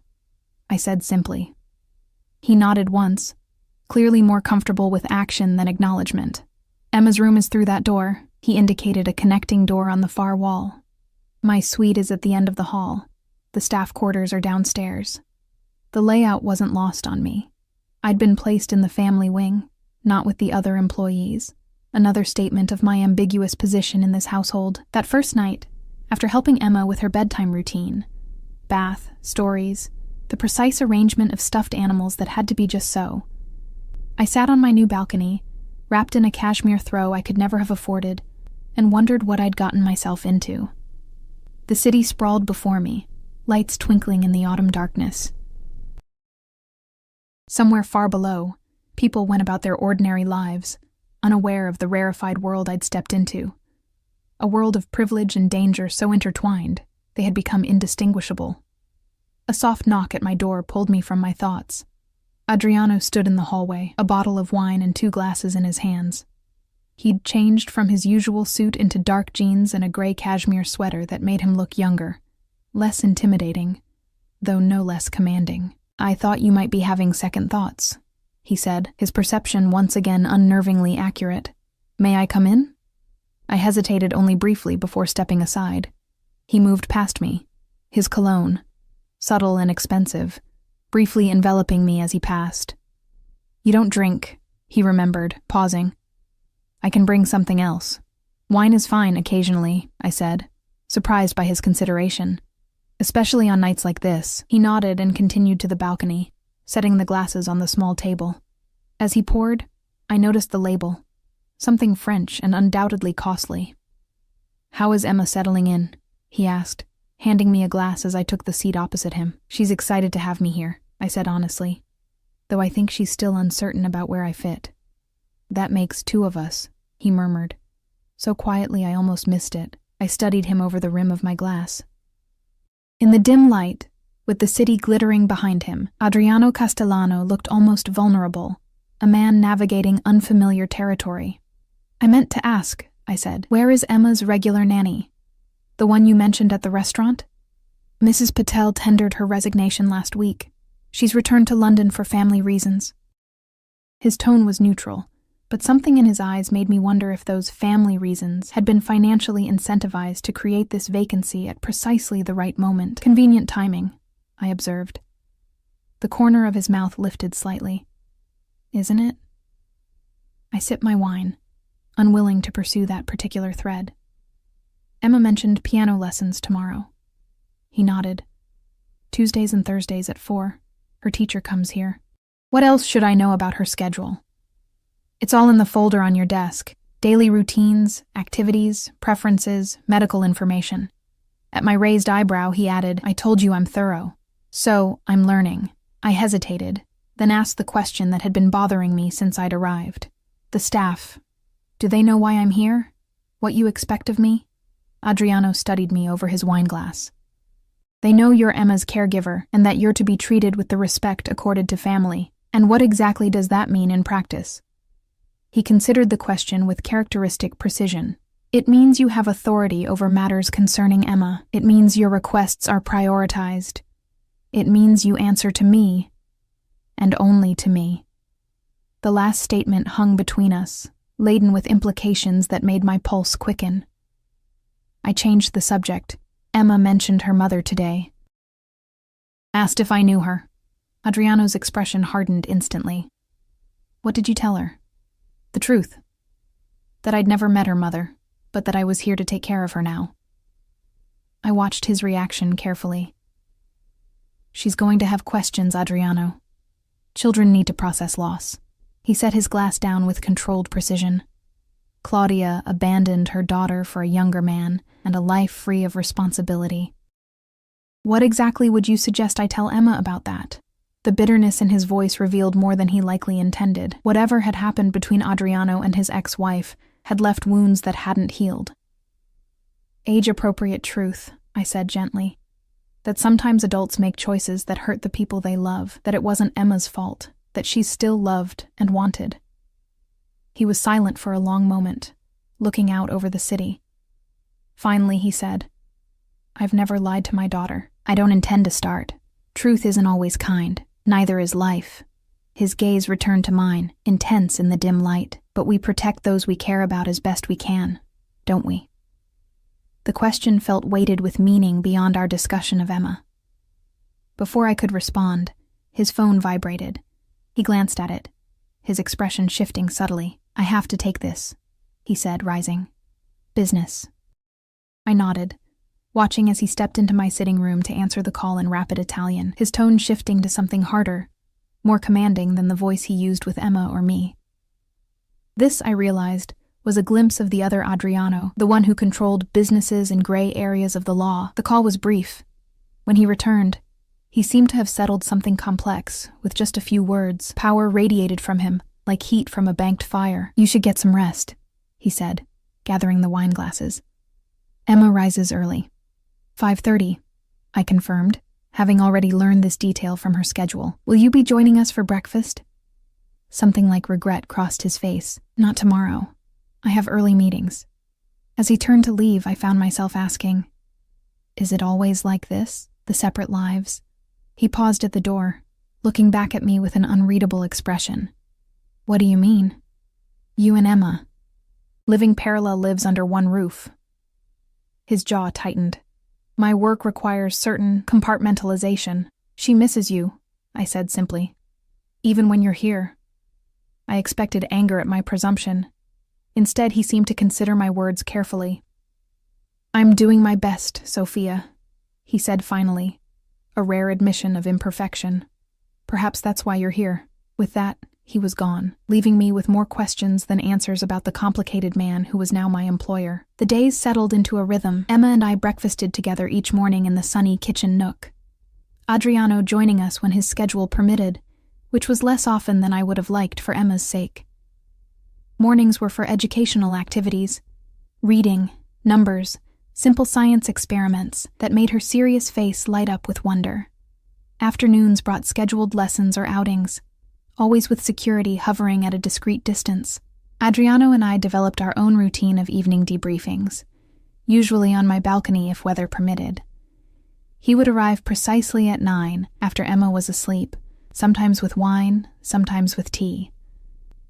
I said simply. He nodded once, clearly more comfortable with action than acknowledgement. Emma's room is through that door. He indicated a connecting door on the far wall. My suite is at the end of the hall. The staff quarters are downstairs. The layout wasn't lost on me. I'd been placed in the family wing, not with the other employees. Another statement of my ambiguous position in this household. That first night, after helping Emma with her bedtime routine, bath, stories, the precise arrangement of stuffed animals that had to be just so, I sat on my new balcony, wrapped in a cashmere throw I could never have afforded, and wondered what I'd gotten myself into. The city sprawled before me, lights twinkling in the autumn darkness. Somewhere far below, people went about their ordinary lives, unaware of the rarefied world I'd stepped into. A world of privilege and danger so intertwined, they had become indistinguishable. A soft knock at my door pulled me from my thoughts. Adriano stood in the hallway, a bottle of wine and 2 glasses in his hands. He'd changed from his usual suit into dark jeans and a gray cashmere sweater that made him look younger, less intimidating, though no less commanding. I thought you might be having second thoughts, he said, his perception once again unnervingly accurate. May I come in? I hesitated only briefly before stepping aside. He moved past me, his cologne, subtle and expensive, briefly enveloping me as he passed. You don't drink, he remembered, pausing. I can bring something else. Wine is fine occasionally, I said. surprised by his consideration. Especially on nights like this. He nodded and continued to the balcony, setting the glasses on the small table. As he poured, I noticed the label. Something French and undoubtedly costly. "How is Emma settling in?" he asked, handing me a glass as I took the seat opposite him. "She's excited to have me here," I said honestly, though I think she's still uncertain about where I fit. "That makes two of us," he murmured. So quietly I almost missed it. I studied him over the rim of my glass. In the dim light, with the city glittering behind him, Adriano Castellano looked almost vulnerable, a man navigating unfamiliar territory. "I meant to ask," I said, "where is Emma's regular nanny? The one you mentioned at the restaurant?" "Mrs. Patel tendered her resignation last week. She's returned to London for family reasons." His tone was neutral, but something in his eyes made me wonder if those family reasons had been financially incentivized to create this vacancy at precisely the right moment. "Convenient timing," I observed. The corner of his mouth lifted slightly. "Isn't it?" I sipped my wine, unwilling to pursue that particular thread. "Emma mentioned piano lessons tomorrow." He nodded. "Tuesdays and Thursdays at 4. Her teacher comes here." "What else should I know about her schedule?" "It's all in the folder on your desk. Daily routines, activities, preferences, medical information." At my raised eyebrow, he added, "I told you I'm thorough. So, I'm learning." I hesitated, then asked the question that had been bothering me since I'd arrived. "The staff, do they know why I'm here? What you expect of me?" Adriano studied me over his wineglass. "They know you're Emma's caregiver and that you're to be treated with the respect accorded to family. And what exactly does that mean in practice?" He considered the question with characteristic precision. "It means you have authority over matters concerning Emma. It means your requests are prioritized. It means you answer to me, and only to me." The last statement hung between us, laden with implications that made my pulse quicken. I changed the subject. "Emma mentioned her mother today. Asked if I knew her." Adriano's expression hardened instantly. "What did you tell her?" "The truth. That I'd never met her mother, but that I was here to take care of her now." I watched his reaction carefully. "She's going to have questions, Adriano. Children need to process loss." He set his glass down with controlled precision. "Claudia abandoned her daughter for a younger man and a life free of responsibility." "What exactly would you suggest I tell Emma about that?" The bitterness in his voice revealed more than he likely intended. Whatever had happened between Adriano and his ex-wife had left wounds that hadn't healed. "Age-appropriate truth," I said gently. "That sometimes adults make choices that hurt the people they love, that it wasn't Emma's fault, that she still loved and wanted." He was silent for a long moment, looking out over the city. Finally, he said, "I've never lied to my daughter. I don't intend to start. Truth isn't always kind. Neither is life." His gaze returned to mine, intense in the dim light. "But we protect those we care about as best we can, don't we?" The question felt weighted with meaning beyond our discussion of Emma. Before I could respond, his phone vibrated. He glanced at it, his expression shifting subtly. "I have to take this," he said, rising. "Business." I nodded, watching as he stepped into my sitting room to answer the call in rapid Italian, his tone shifting to something harder, more commanding than the voice he used with Emma or me. This, I realized, was a glimpse of the other Adriano, the one who controlled businesses in gray areas of the law. The call was brief. When he returned, he seemed to have settled something complex, with just a few words. Power radiated from him, like heat from a banked fire. "You should get some rest," he said, gathering the wine glasses. "Emma rises early." 5:30, I confirmed, having already learned this detail from her schedule. "Will you be joining us for breakfast?" Something like regret crossed his face. "Not tomorrow. I have early meetings." As he turned to leave, I found myself asking, "Is it always like this, the separate lives?" He paused at the door, looking back at me with an unreadable expression. "What do you mean?" "You and Emma. Living parallel lives under one roof." His jaw tightened. "My work requires certain compartmentalization. She misses you," I said simply. "Even when you're here." I expected anger at my presumption. Instead, he seemed to consider my words carefully. "I'm doing my best, Sophia," he said finally, a rare admission of imperfection. "Perhaps that's why you're here." With that, he was gone, leaving me with more questions than answers about the complicated man who was now my employer. The days settled into a rhythm. Emma and I breakfasted together each morning in the sunny kitchen nook, Adriano joining us when his schedule permitted, which was less often than I would have liked for Emma's sake. Mornings were for educational activities, reading, numbers, simple science experiments that made her serious face light up with wonder. Afternoons brought scheduled lessons or outings, always with security hovering at a discreet distance. Adriano and I developed our own routine of evening debriefings, usually on my balcony if weather permitted. He would arrive precisely at 9 after Emma was asleep, sometimes with wine, sometimes with tea.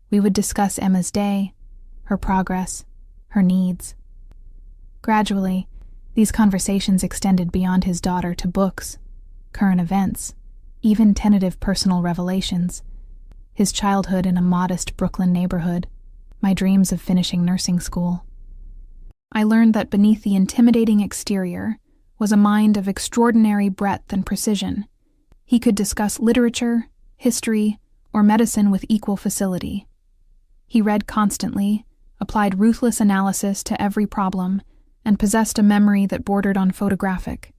We would discuss Emma's day, her progress, her needs. Gradually, these conversations extended beyond his daughter to books, current events, even tentative personal revelations. His childhood in a modest Brooklyn neighborhood, my dreams of finishing nursing school. I learned that beneath the intimidating exterior was a mind of extraordinary breadth and precision. He could discuss literature, history, or medicine with equal facility. He read constantly, applied ruthless analysis to every problem, and possessed a memory that bordered on photographic.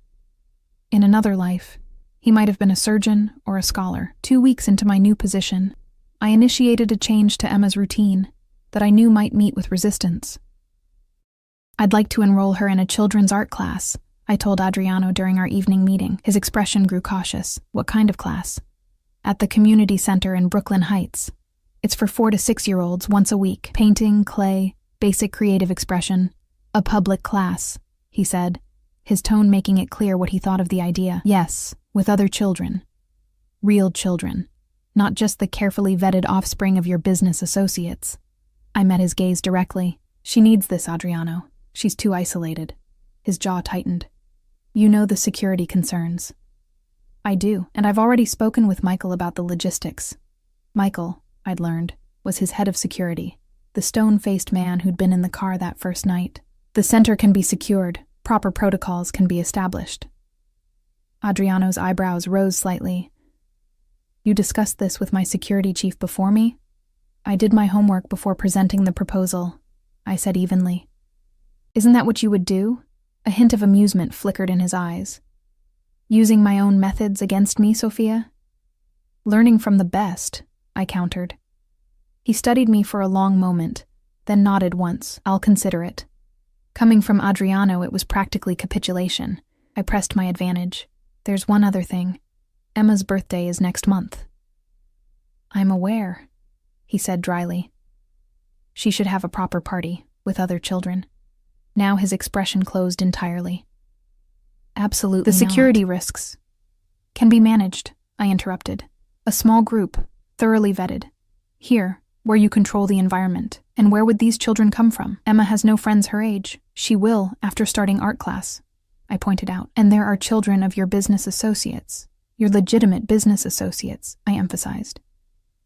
In another life, he might have been a surgeon or a scholar. 2 weeks into my new position, I initiated a change to Emma's routine that I knew might meet with resistance. "I'd like to enroll her in a children's art class," I told Adriano during our evening meeting. His expression grew cautious. "What kind of class?" "At the community center in Brooklyn Heights. It's for 4 to 6-year-olds once a week. Painting, clay, basic creative expression. A public class," he said, his tone making it clear what he thought of the idea. "Yes, with other children. Real children. Not just the carefully vetted offspring of your business associates." I met his gaze directly. "She needs this, Adriano. She's too isolated." His jaw tightened. "You know the security concerns." "I do, and I've already spoken with Michael about the logistics." Michael, I'd learned, was his head of security, the stone-faced man who'd been in the car that first night. "The center can be secured. Proper protocols can be established." Adriano's eyebrows rose slightly. "You discussed this with my security chief before me?" "I did my homework before presenting the proposal," I said evenly. "Isn't that what you would do?" A hint of amusement flickered in his eyes. "Using my own methods against me, Sophia?" "Learning from the best," I countered. He studied me for a long moment, then nodded once. "I'll consider it." Coming from Adriano, it was practically capitulation. I pressed my advantage. "There's one other thing. Emma's birthday is next month." "I'm aware," he said dryly. "She should have a proper party, with other children." Now his expression closed entirely. "Absolutely not. The security risks can be managed," I interrupted. "A small group, thoroughly vetted. Here, where you control the environment. And where would these children come from? Emma has no friends her age. She will, after starting art class," I pointed out. "And there are children of your business associates. Your legitimate business associates," I emphasized.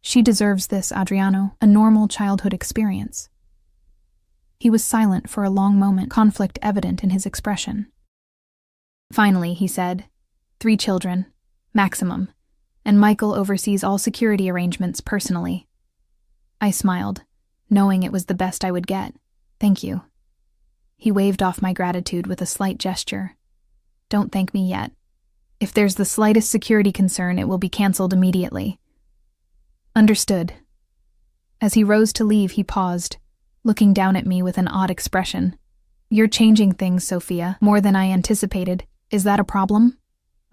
"She deserves this, Adriano, a normal childhood experience." He was silent for a long moment, conflict evident in his expression. Finally, he said, 3 children, maximum, and Michael oversees all security arrangements personally." I smiled, knowing it was the best I would get. "Thank you." He waved off my gratitude with a slight gesture. "Don't thank me yet. If there's the slightest security concern, it will be canceled immediately." "Understood." As he rose to leave, he paused, looking down at me with an odd expression. "You're changing things, Sophia, more than I anticipated. Is that a problem?"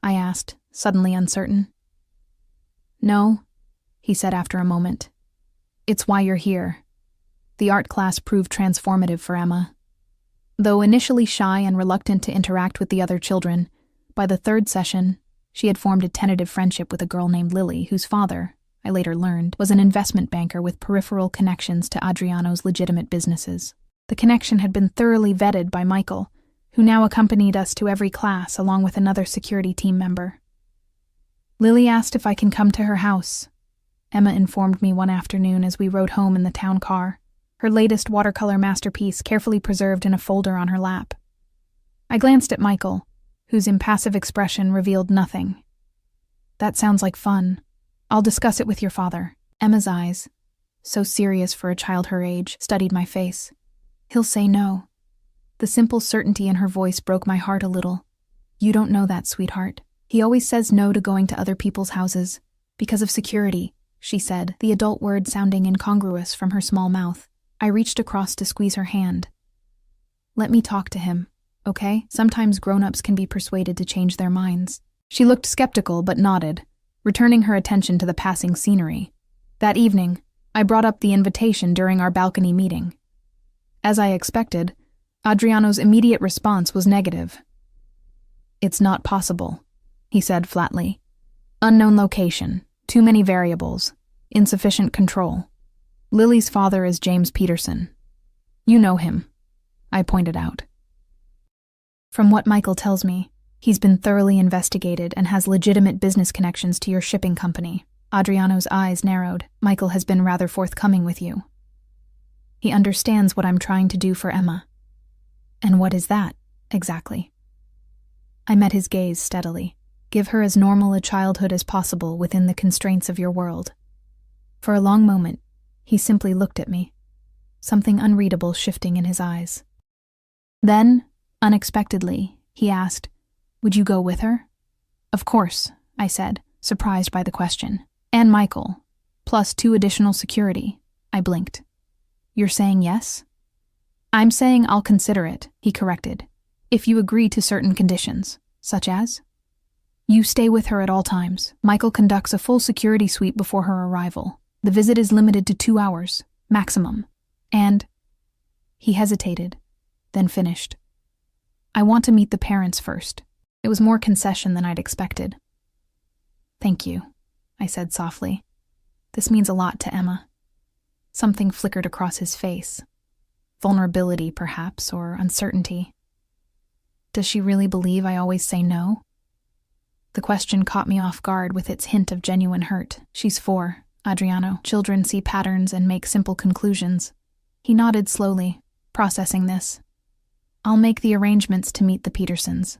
I asked, suddenly uncertain. "No," he said after a moment. "It's why you're here." The art class proved transformative for Emma. Though initially shy and reluctant to interact with the other children, by the 3rd session, she had formed a tentative friendship with a girl named Lily, whose father, I later learned, was an investment banker with peripheral connections to Adriano's legitimate businesses. The connection had been thoroughly vetted by Michael, who now accompanied us to every class along with another security team member. "Lily asked if I can come to her house," Emma informed me one afternoon as we rode home in the town car, her latest watercolor masterpiece carefully preserved in a folder on her lap. I glanced at Michael, whose impassive expression revealed nothing. That sounds like fun. I'll discuss it with your father. Emma's eyes, so serious for a child her age, studied my face. He'll say no. The simple certainty in her voice broke my heart a little. You don't know that, sweetheart. He always says no to going to other people's houses. Because of security, she said, the adult word sounding incongruous from her small mouth. I reached across to squeeze her hand. Let me talk to him, okay? Sometimes grown-ups can be persuaded to change their minds. She looked skeptical but nodded, returning her attention to the passing scenery. That evening, I brought up the invitation during our balcony meeting. As I expected, Adriano's immediate response was negative. It's not possible, he said flatly. Unknown location, too many variables, insufficient control. Lily's father is James Peterson. You know him, I pointed out. From what Michael tells me, he's been thoroughly investigated and has legitimate business connections to your shipping company. Adriano's eyes narrowed. Michael has been rather forthcoming with you. He understands what I'm trying to do for Emma. And what is that, exactly? I met his gaze steadily. Give her as normal a childhood as possible within the constraints of your world. For a long moment, he simply looked at me, something unreadable shifting in his eyes. Then, unexpectedly, he asked, would you go with her? Of course, I said, surprised by the question. And Michael, plus 2 additional security. I blinked. You're saying yes? I'm saying I'll consider it, he corrected, if you agree to certain conditions, such as? You stay with her at all times. Michael conducts a full security sweep before her arrival. The visit is limited to 2 hours, maximum. And he hesitated, then finished. I want to meet the parents first. It was more concession than I'd expected. Thank you, I said softly. This means a lot to Emma. Something flickered across his face. Vulnerability, perhaps, or uncertainty. Does she really believe I always say no? The question caught me off guard with its hint of genuine hurt. She's 4, Adriano. Children see patterns and make simple conclusions. He nodded slowly, processing this. I'll make the arrangements to meet the Petersons.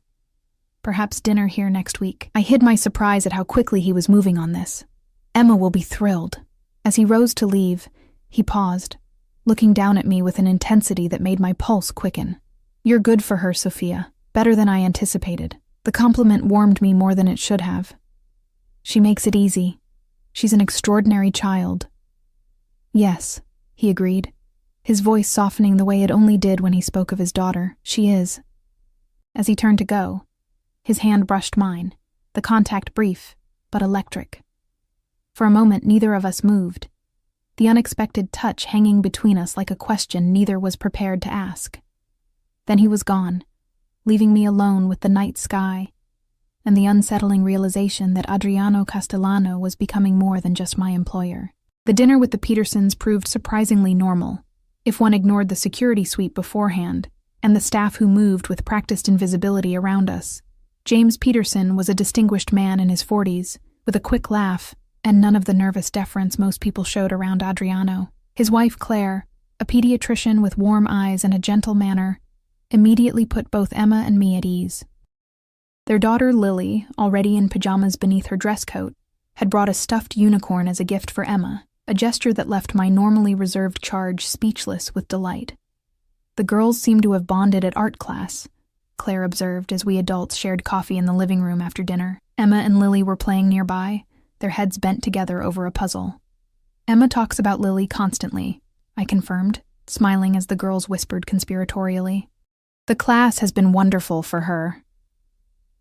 Perhaps dinner here next week. I hid my surprise at how quickly he was moving on this. Emma will be thrilled. As he rose to leave, he paused, looking down at me with an intensity that made my pulse quicken. You're good for her, Sophia. Better than I anticipated. The compliment warmed me more than it should have. She makes it easy. She's an extraordinary child. Yes, he agreed, his voice softening the way it only did when he spoke of his daughter. She is. As he turned to go, his hand brushed mine, the contact brief, but electric. For a moment, neither of us moved, the unexpected touch hanging between us like a question neither was prepared to ask. Then he was gone, leaving me alone with the night sky and the unsettling realization that Adriano Castellano was becoming more than just my employer. The dinner with the Petersons proved surprisingly normal, if one ignored the security suite beforehand and the staff who moved with practiced invisibility around us. James Peterson was a distinguished man in his 40s, with a quick laugh and none of the nervous deference most people showed around Adriano. His wife, Claire, a pediatrician with warm eyes and a gentle manner, immediately put both Emma and me at ease. Their daughter, Lily, already in pajamas beneath her dress coat, had brought a stuffed unicorn as a gift for Emma, a gesture that left my normally reserved charge speechless with delight. The girls seemed to have bonded at art class, Claire observed as we adults shared coffee in the living room after dinner. Emma and Lily were playing nearby, their heads bent together over a puzzle. Emma talks about Lily constantly, I confirmed, smiling as the girls whispered conspiratorially. The class has been wonderful for her.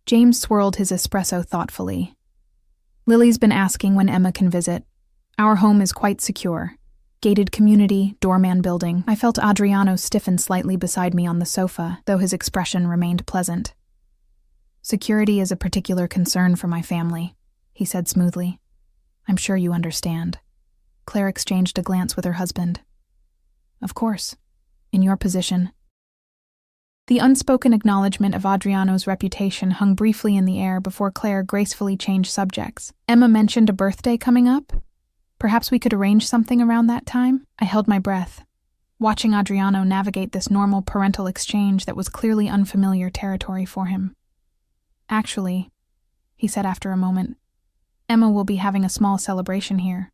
James swirled his espresso thoughtfully. Lily's been asking when Emma can visit. Our home is quite secure. Gated community, doorman building. I felt Adriano stiffen slightly beside me on the sofa, though his expression remained pleasant. Security is a particular concern for my family, he said smoothly. I'm sure you understand. Claire exchanged a glance with her husband. Of course. In your position. The unspoken acknowledgement of Adriano's reputation hung briefly in the air before Claire gracefully changed subjects. Emma mentioned a birthday coming up. Perhaps we could arrange something around that time? I held my breath. watching Adriano navigate this normal parental exchange that was clearly unfamiliar territory for him. "Actually," he said after a moment, "Emma will be having a small celebration here.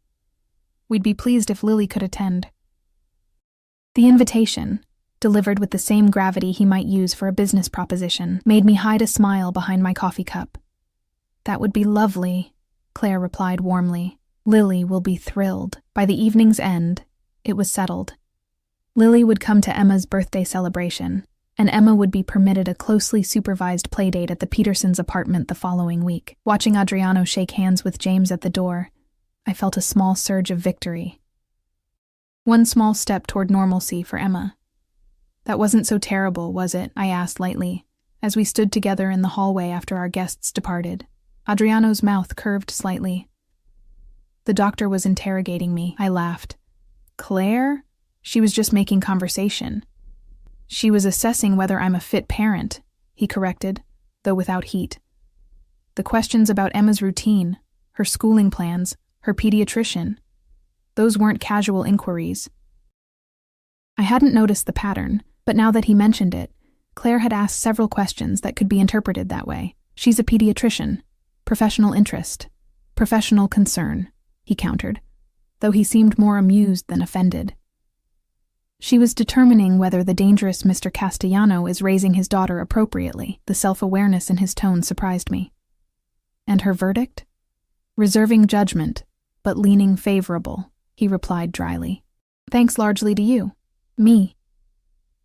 We'd be pleased if Lily could attend." The invitation, delivered with the same gravity he might use for a business proposition, made me hide a smile behind my coffee cup. "That would be lovely," Claire replied warmly. "Lily will be thrilled." By the evening's end, it was settled. Lily would come to Emma's birthday celebration, and Emma would be permitted a closely supervised playdate at the Petersons' apartment the following week. Watching Adriano shake hands with James at the door, I felt a small surge of victory. One small step toward normalcy for Emma. "That wasn't so terrible, was it?" I asked lightly, as we stood together in the hallway after our guests departed. Adriano's mouth curved slightly. "The doctor was interrogating me," I laughed. "Claire? She was just making conversation." "She was assessing whether I'm a fit parent," he corrected, though without heat. "The questions about Emma's routine, her schooling plans, her pediatrician, those weren't casual inquiries." I hadn't noticed the pattern, but now that he mentioned it, Claire had asked several questions that could be interpreted that way. "She's a pediatrician. Professional interest. Professional concern," he countered, though he seemed more amused than offended. "She was determining whether the dangerous Mr. Castellano is raising his daughter appropriately." The self-awareness in his tone surprised me. "And her verdict?" "Reserving judgment, but leaning favorable," he replied dryly. "Thanks largely to you. Me.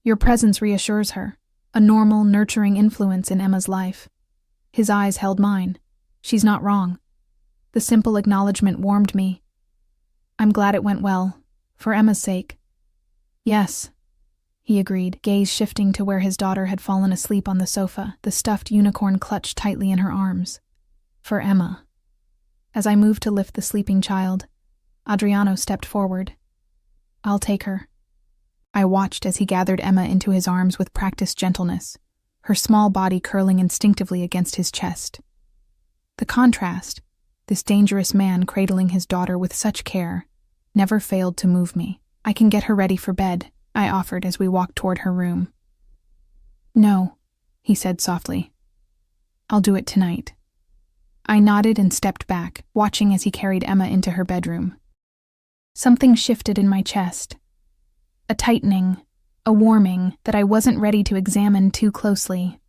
Your presence reassures her, a normal, nurturing influence in Emma's life." His eyes held mine. "She's not wrong." The simple acknowledgement warmed me. "I'm glad it went well, for Emma's sake." "Yes," he agreed, gaze shifting to where his daughter had fallen asleep on the sofa, the stuffed unicorn clutched tightly in her arms. "For Emma." As I moved to lift the sleeping child, Adriano stepped forward. "I'll take her." I watched as he gathered Emma into his arms with practiced gentleness, her small body curling instinctively against his chest. The contrast, this dangerous man cradling his daughter with such care, never failed to move me. "I can get her ready for bed," I offered as we walked toward her room. "No," he said softly. "I'll do it tonight." I nodded and stepped back, watching as he carried Emma into her bedroom. Something shifted in my chest. A tightening, a warming that I wasn't ready to examine too closely.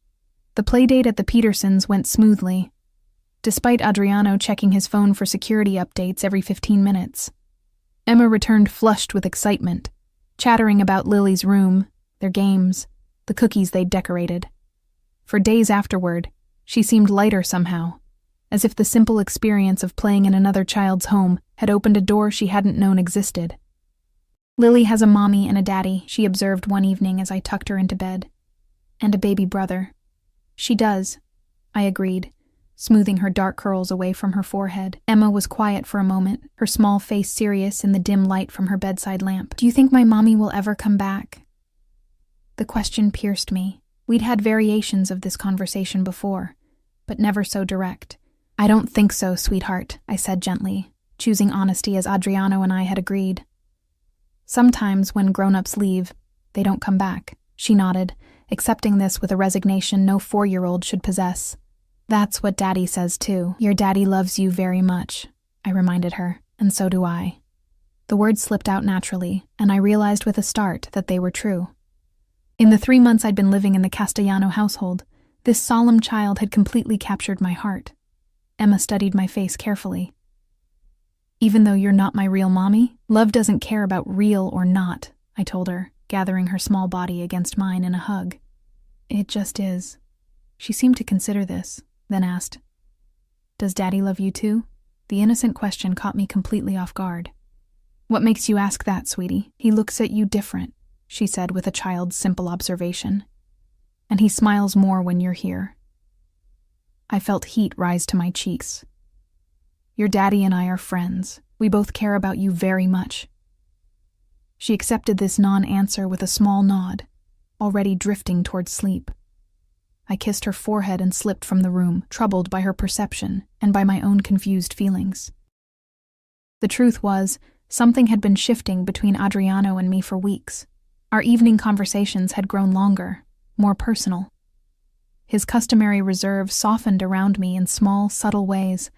The playdate at the Petersons went smoothly, despite Adriano checking his phone for security updates every 15 minutes. Emma returned flushed with excitement, chattering about Lily's room, their games, the cookies they'd decorated. For days afterward, she seemed lighter somehow, as if the simple experience of playing in another child's home had opened a door she hadn't known existed. "Lily has a mommy and a daddy," she observed one evening as I tucked her into bed. "And a baby brother." "She does," I agreed, smoothing her dark curls away from her forehead. Emma was quiet for a moment, her small face serious in the dim light from her bedside lamp. "Do you think my mommy will ever come back?" The question pierced me. We'd had variations of this conversation before, but never so direct. "I don't think so, sweetheart," I said gently, choosing honesty as Adriano and I had agreed. "Sometimes when grown-ups leave, they don't come back." She nodded, accepting this with a resignation no 4-year-old should possess. "That's what Daddy says too. Your daddy loves you very much," I reminded her, "and so do I." The words slipped out naturally, and I realized with a start that they were true. In the 3 months I'd been living in the Castellano household, this solemn child had completely captured my heart. Emma studied my face carefully. "Even though you're not my real mommy, love doesn't care about real or not," I told her, gathering her small body against mine in a hug. "It just is." She seemed to consider this, then asked, "Does Daddy love you too?" The innocent question caught me completely off guard. "What makes you ask that, sweetie? He looks at you different," she said with a child's simple observation. "And he smiles more when you're here." I felt heat rise to my cheeks. "Your daddy and I are friends. We both care about you very much." She accepted this non-answer with a small nod, already drifting towards sleep. I kissed her forehead and slipped from the room, troubled by her perception and by my own confused feelings. The truth was, something had been shifting between Adriano and me for weeks, Our evening conversations had grown longer, more personal. His customary reserve softened around me in small, subtle ways,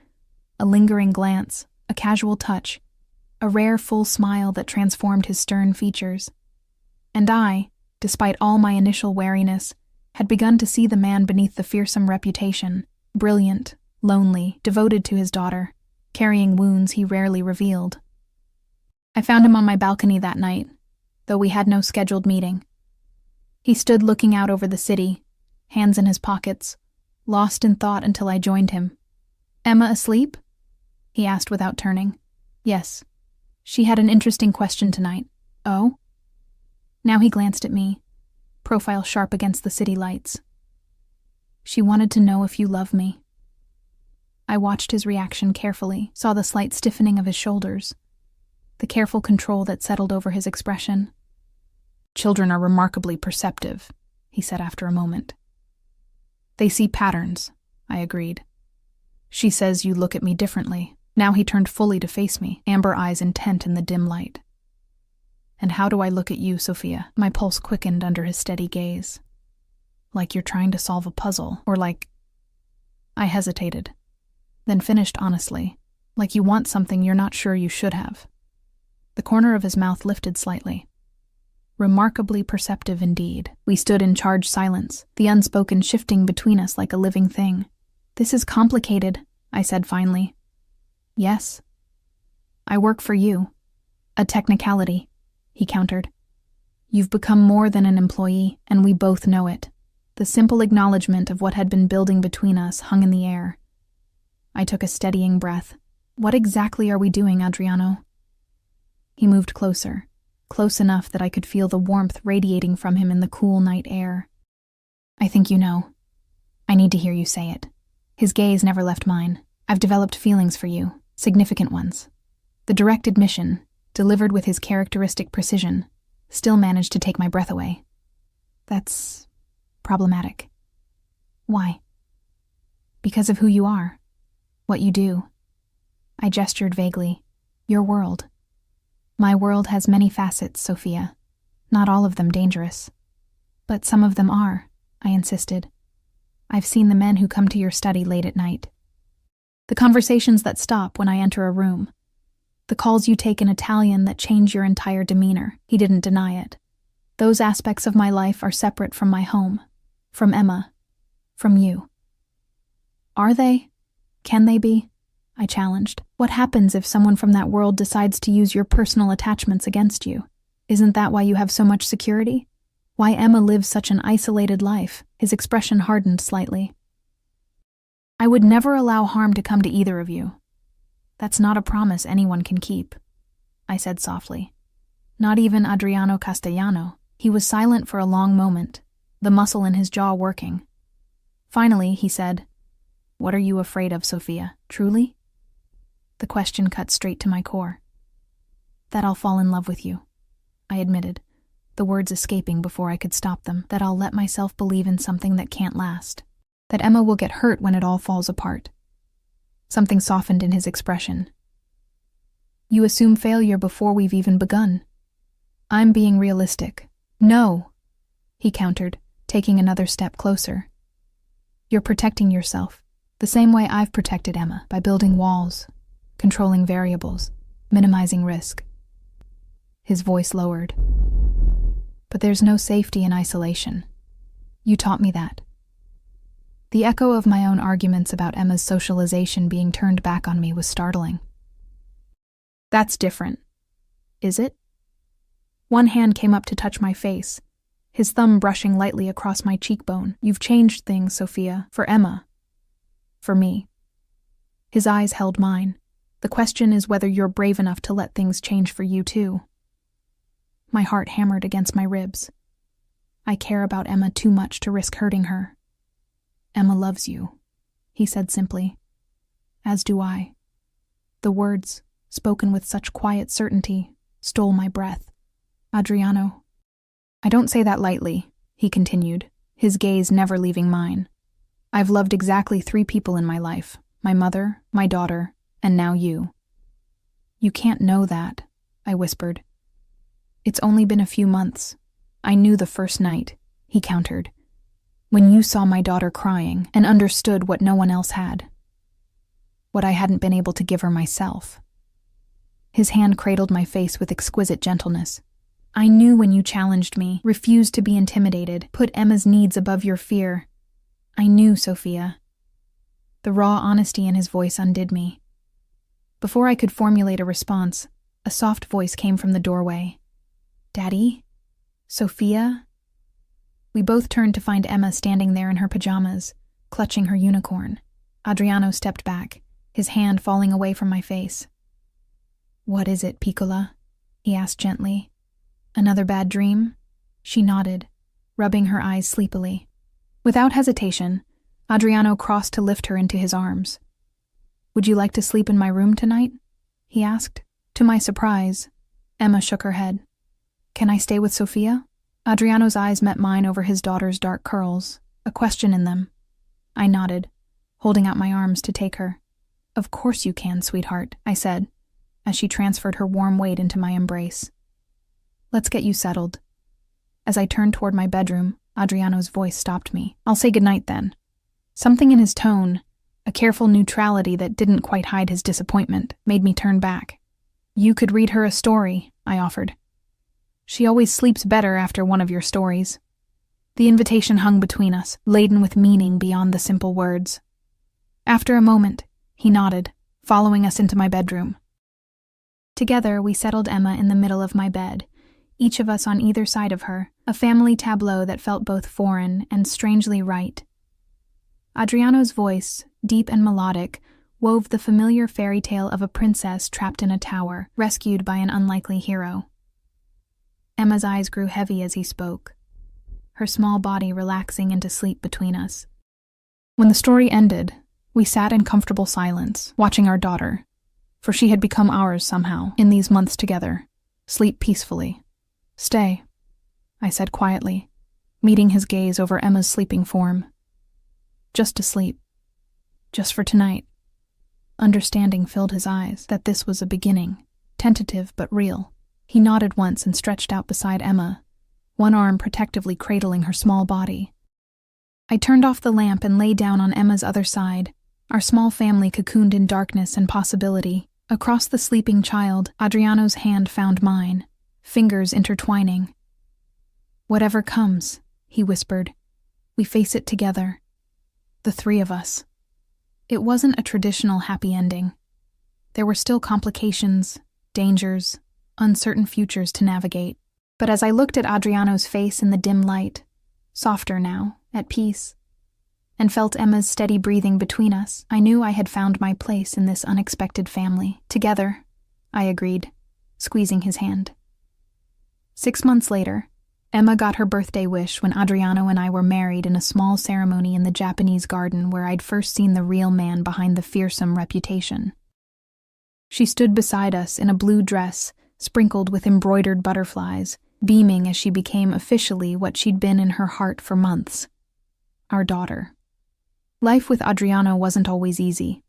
a lingering glance, a casual touch, a rare full smile that transformed his stern features. And I, despite all my initial wariness, had begun to see the man beneath the fearsome reputation, brilliant, lonely, devoted to his daughter, carrying wounds he rarely revealed. I found him on my balcony that night, though we had no scheduled meeting. He stood looking out over the city, hands in his pockets, lost in thought until I joined him. "Emma asleep?" he asked without turning. "Yes. She had an interesting question tonight." "Oh?" Now he glanced at me, profile sharp against the city lights. "She wanted to know if you love me." I watched his reaction carefully, saw the slight stiffening of his shoulders, the careful control that settled over his expression. "Children are remarkably perceptive," he said after a moment. "They see patterns," I agreed. "She says you look at me differently." Now he turned fully to face me, amber eyes intent in the dim light. "And how do I look at you, Sophia?" My pulse quickened under his steady gaze. "Like you're trying to solve a puzzle, or like—" I hesitated, then finished honestly, "like you want something you're not sure you should have." The corner of his mouth lifted slightly. Remarkably perceptive indeed. We stood in charged silence, the unspoken shifting between us like a living thing. "This is complicated," I said finally. "Yes. I work for you." "A technicality," he countered. "You've become more than an employee, and we both know it." The simple acknowledgement of what had been building between us hung in the air. I took a steadying breath. "What exactly are we doing, Adriano?" He moved closer, close enough that I could feel the warmth radiating from him in the cool night air. "I think you know. I need to hear you say it." His gaze never left mine. "I've developed feelings for you, significant ones." The direct admission, delivered with his characteristic precision, still managed to take my breath away. "That's problematic." "Why?" "Because of who you are. What you do." I gestured vaguely. "Your world." "My world has many facets, Sophia. Not all of them dangerous." "But some of them are," I insisted. "I've seen the men who come to your study late at night. The conversations that stop when I enter a room. The calls you take in Italian that change your entire demeanor." He didn't deny it. "Those aspects of my life are separate from my home, from Emma, from you." "Are they? Can they be?" I challenged. "What happens if someone from that world decides to use your personal attachments against you? Isn't that why you have so much security? Why Emma lives such an isolated life?" His expression hardened slightly. "I would never allow harm to come to either of you. That's not a promise anyone can keep," I said softly. "Not even Adriano Castellano." He was silent for a long moment, the muscle in his jaw working. Finally, he said, "What are you afraid of, Sophia, truly?" The question cut straight to my core. "That I'll fall in love with you," I admitted, the words escaping before I could stop them. "That I'll let myself believe in something that can't last. That Emma will get hurt when it all falls apart." Something softened in his expression. "You assume failure before we've even begun." "I'm being realistic." "No," he countered, taking another step closer. "You're protecting yourself, the same way I've protected Emma, by building walls, controlling variables, minimizing risk." His voice lowered. "But there's no safety in isolation. You taught me that." The echo of my own arguments about Emma's socialization being turned back on me was startling. "That's different. Is it?" One hand came up to touch my face, his thumb brushing lightly across my cheekbone. "You've changed things, Sophia, for Emma. For me." His eyes held mine. "The question is whether you're brave enough to let things change for you too." My heart hammered against my ribs. I care about Emma too much to risk hurting her. "Emma loves you," he said simply. "As do I." The words, spoken with such quiet certainty, stole my breath. "Adriano." "I don't say that lightly," he continued, his gaze never leaving mine. "I've loved exactly 3 people in my life, my mother, my daughter, and now you." "You can't know that," I whispered. "It's only been a few months. I knew the first night, he countered, when you saw my daughter crying and understood what no one else had. What I hadn't been able to give her myself. His hand cradled my face with exquisite gentleness. I knew when you challenged me, refused to be intimidated, put Emma's needs above your fear. I knew, Sophia. The raw honesty in his voice undid me. Before I could formulate a response, a soft voice came from the doorway. Daddy? Sophia? We both turned to find Emma standing there in her pajamas, clutching her unicorn. Adriano stepped back, his hand falling away from my face. What is it, Piccola? He asked gently. Another bad dream? She nodded, rubbing her eyes sleepily. Without hesitation, Adriano crossed to lift her into his arms. Would you like to sleep in my room tonight? He asked. To my surprise, Emma shook her head. Can I stay with Sophia? Adriano's eyes met mine over his daughter's dark curls, a question in them. I nodded, holding out my arms to take her. Of course you can, sweetheart, I said, as she transferred her warm weight into my embrace. Let's get you settled. As I turned toward my bedroom, Adriano's voice stopped me. I'll say goodnight then. Something in his tone, a careful neutrality that didn't quite hide his disappointment, made me turn back. You could read her a story, I offered. She always sleeps better after one of your stories. The invitation hung between us, laden with meaning beyond the simple words. After a moment, he nodded, following us into my bedroom. Together, we settled Emma in the middle of my bed, each of us on either side of her, a family tableau that felt both foreign and strangely right. Adriano's voice, deep and melodic, wove the familiar fairy tale of a princess trapped in a tower, rescued by an unlikely hero. Emma's eyes grew heavy as he spoke, her small body relaxing into sleep between us. When the story ended, we sat in comfortable silence, watching our daughter, for she had become ours somehow, in these months together, sleep peacefully. Stay, I said quietly, meeting his gaze over Emma's sleeping form. Just to sleep. Just for tonight. Understanding filled his eyes that this was a beginning, tentative but real. He nodded once and stretched out beside Emma, one arm protectively cradling her small body. I turned off the lamp and lay down on Emma's other side, our small family cocooned in darkness and possibility. Across the sleeping child, Adriano's hand found mine, fingers intertwining. Whatever comes, he whispered, we face it together. The three of us. It wasn't a traditional happy ending. There were still complications, dangers, uncertain futures to navigate. But as I looked at Adriano's face in the dim light, softer now, at peace, and felt Emma's steady breathing between us, I knew I had found my place in this unexpected family. Together, I agreed, squeezing his hand. 6 months later, Emma got her birthday wish when Adriano and I were married in a small ceremony in the Japanese garden where I'd first seen the real man behind the fearsome reputation. She stood beside us in a blue dress, sprinkled with embroidered butterflies, beaming as she became officially what she'd been in her heart for months. Our daughter. Life with Adriano wasn't always easy.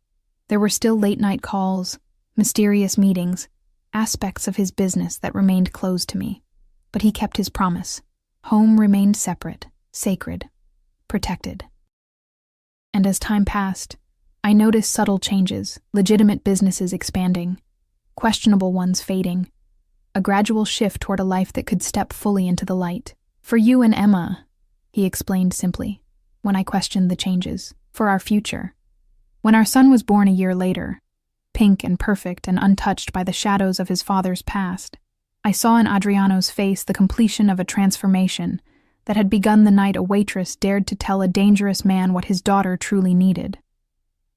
There were still late-night calls, mysterious meetings, aspects of his business that remained closed to me. But he kept his promise. Home remained separate, sacred, protected. And as time passed, I noticed subtle changes, legitimate businesses expanding, questionable ones fading, a gradual shift toward a life that could step fully into the light. For you and Emma, he explained simply, when I questioned the changes. For our future. When our son was born a year later, pink and perfect and untouched by the shadows of his father's past, I saw in Adriano's face the completion of a transformation that had begun the night a waitress dared to tell a dangerous man what his daughter truly needed.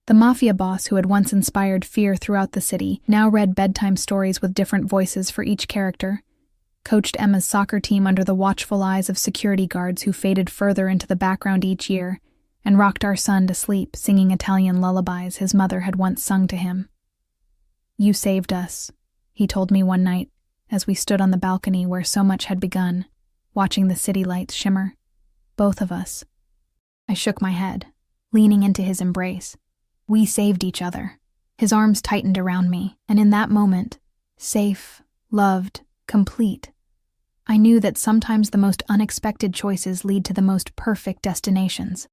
The Mafia boss who had once inspired fear throughout the city now read bedtime stories with different voices for each character, coached Emma's soccer team under the watchful eyes of security guards who faded further into the background each year, and rocked our son to sleep singing Italian lullabies his mother had once sung to him. You saved us, he told me one night, as we stood on the balcony where so much had begun, watching the city lights shimmer. Both of us. I shook my head, leaning into his embrace. We saved each other. His arms tightened around me, and in that moment, safe, loved, complete, I knew that sometimes the most unexpected choices lead to the most perfect destinations.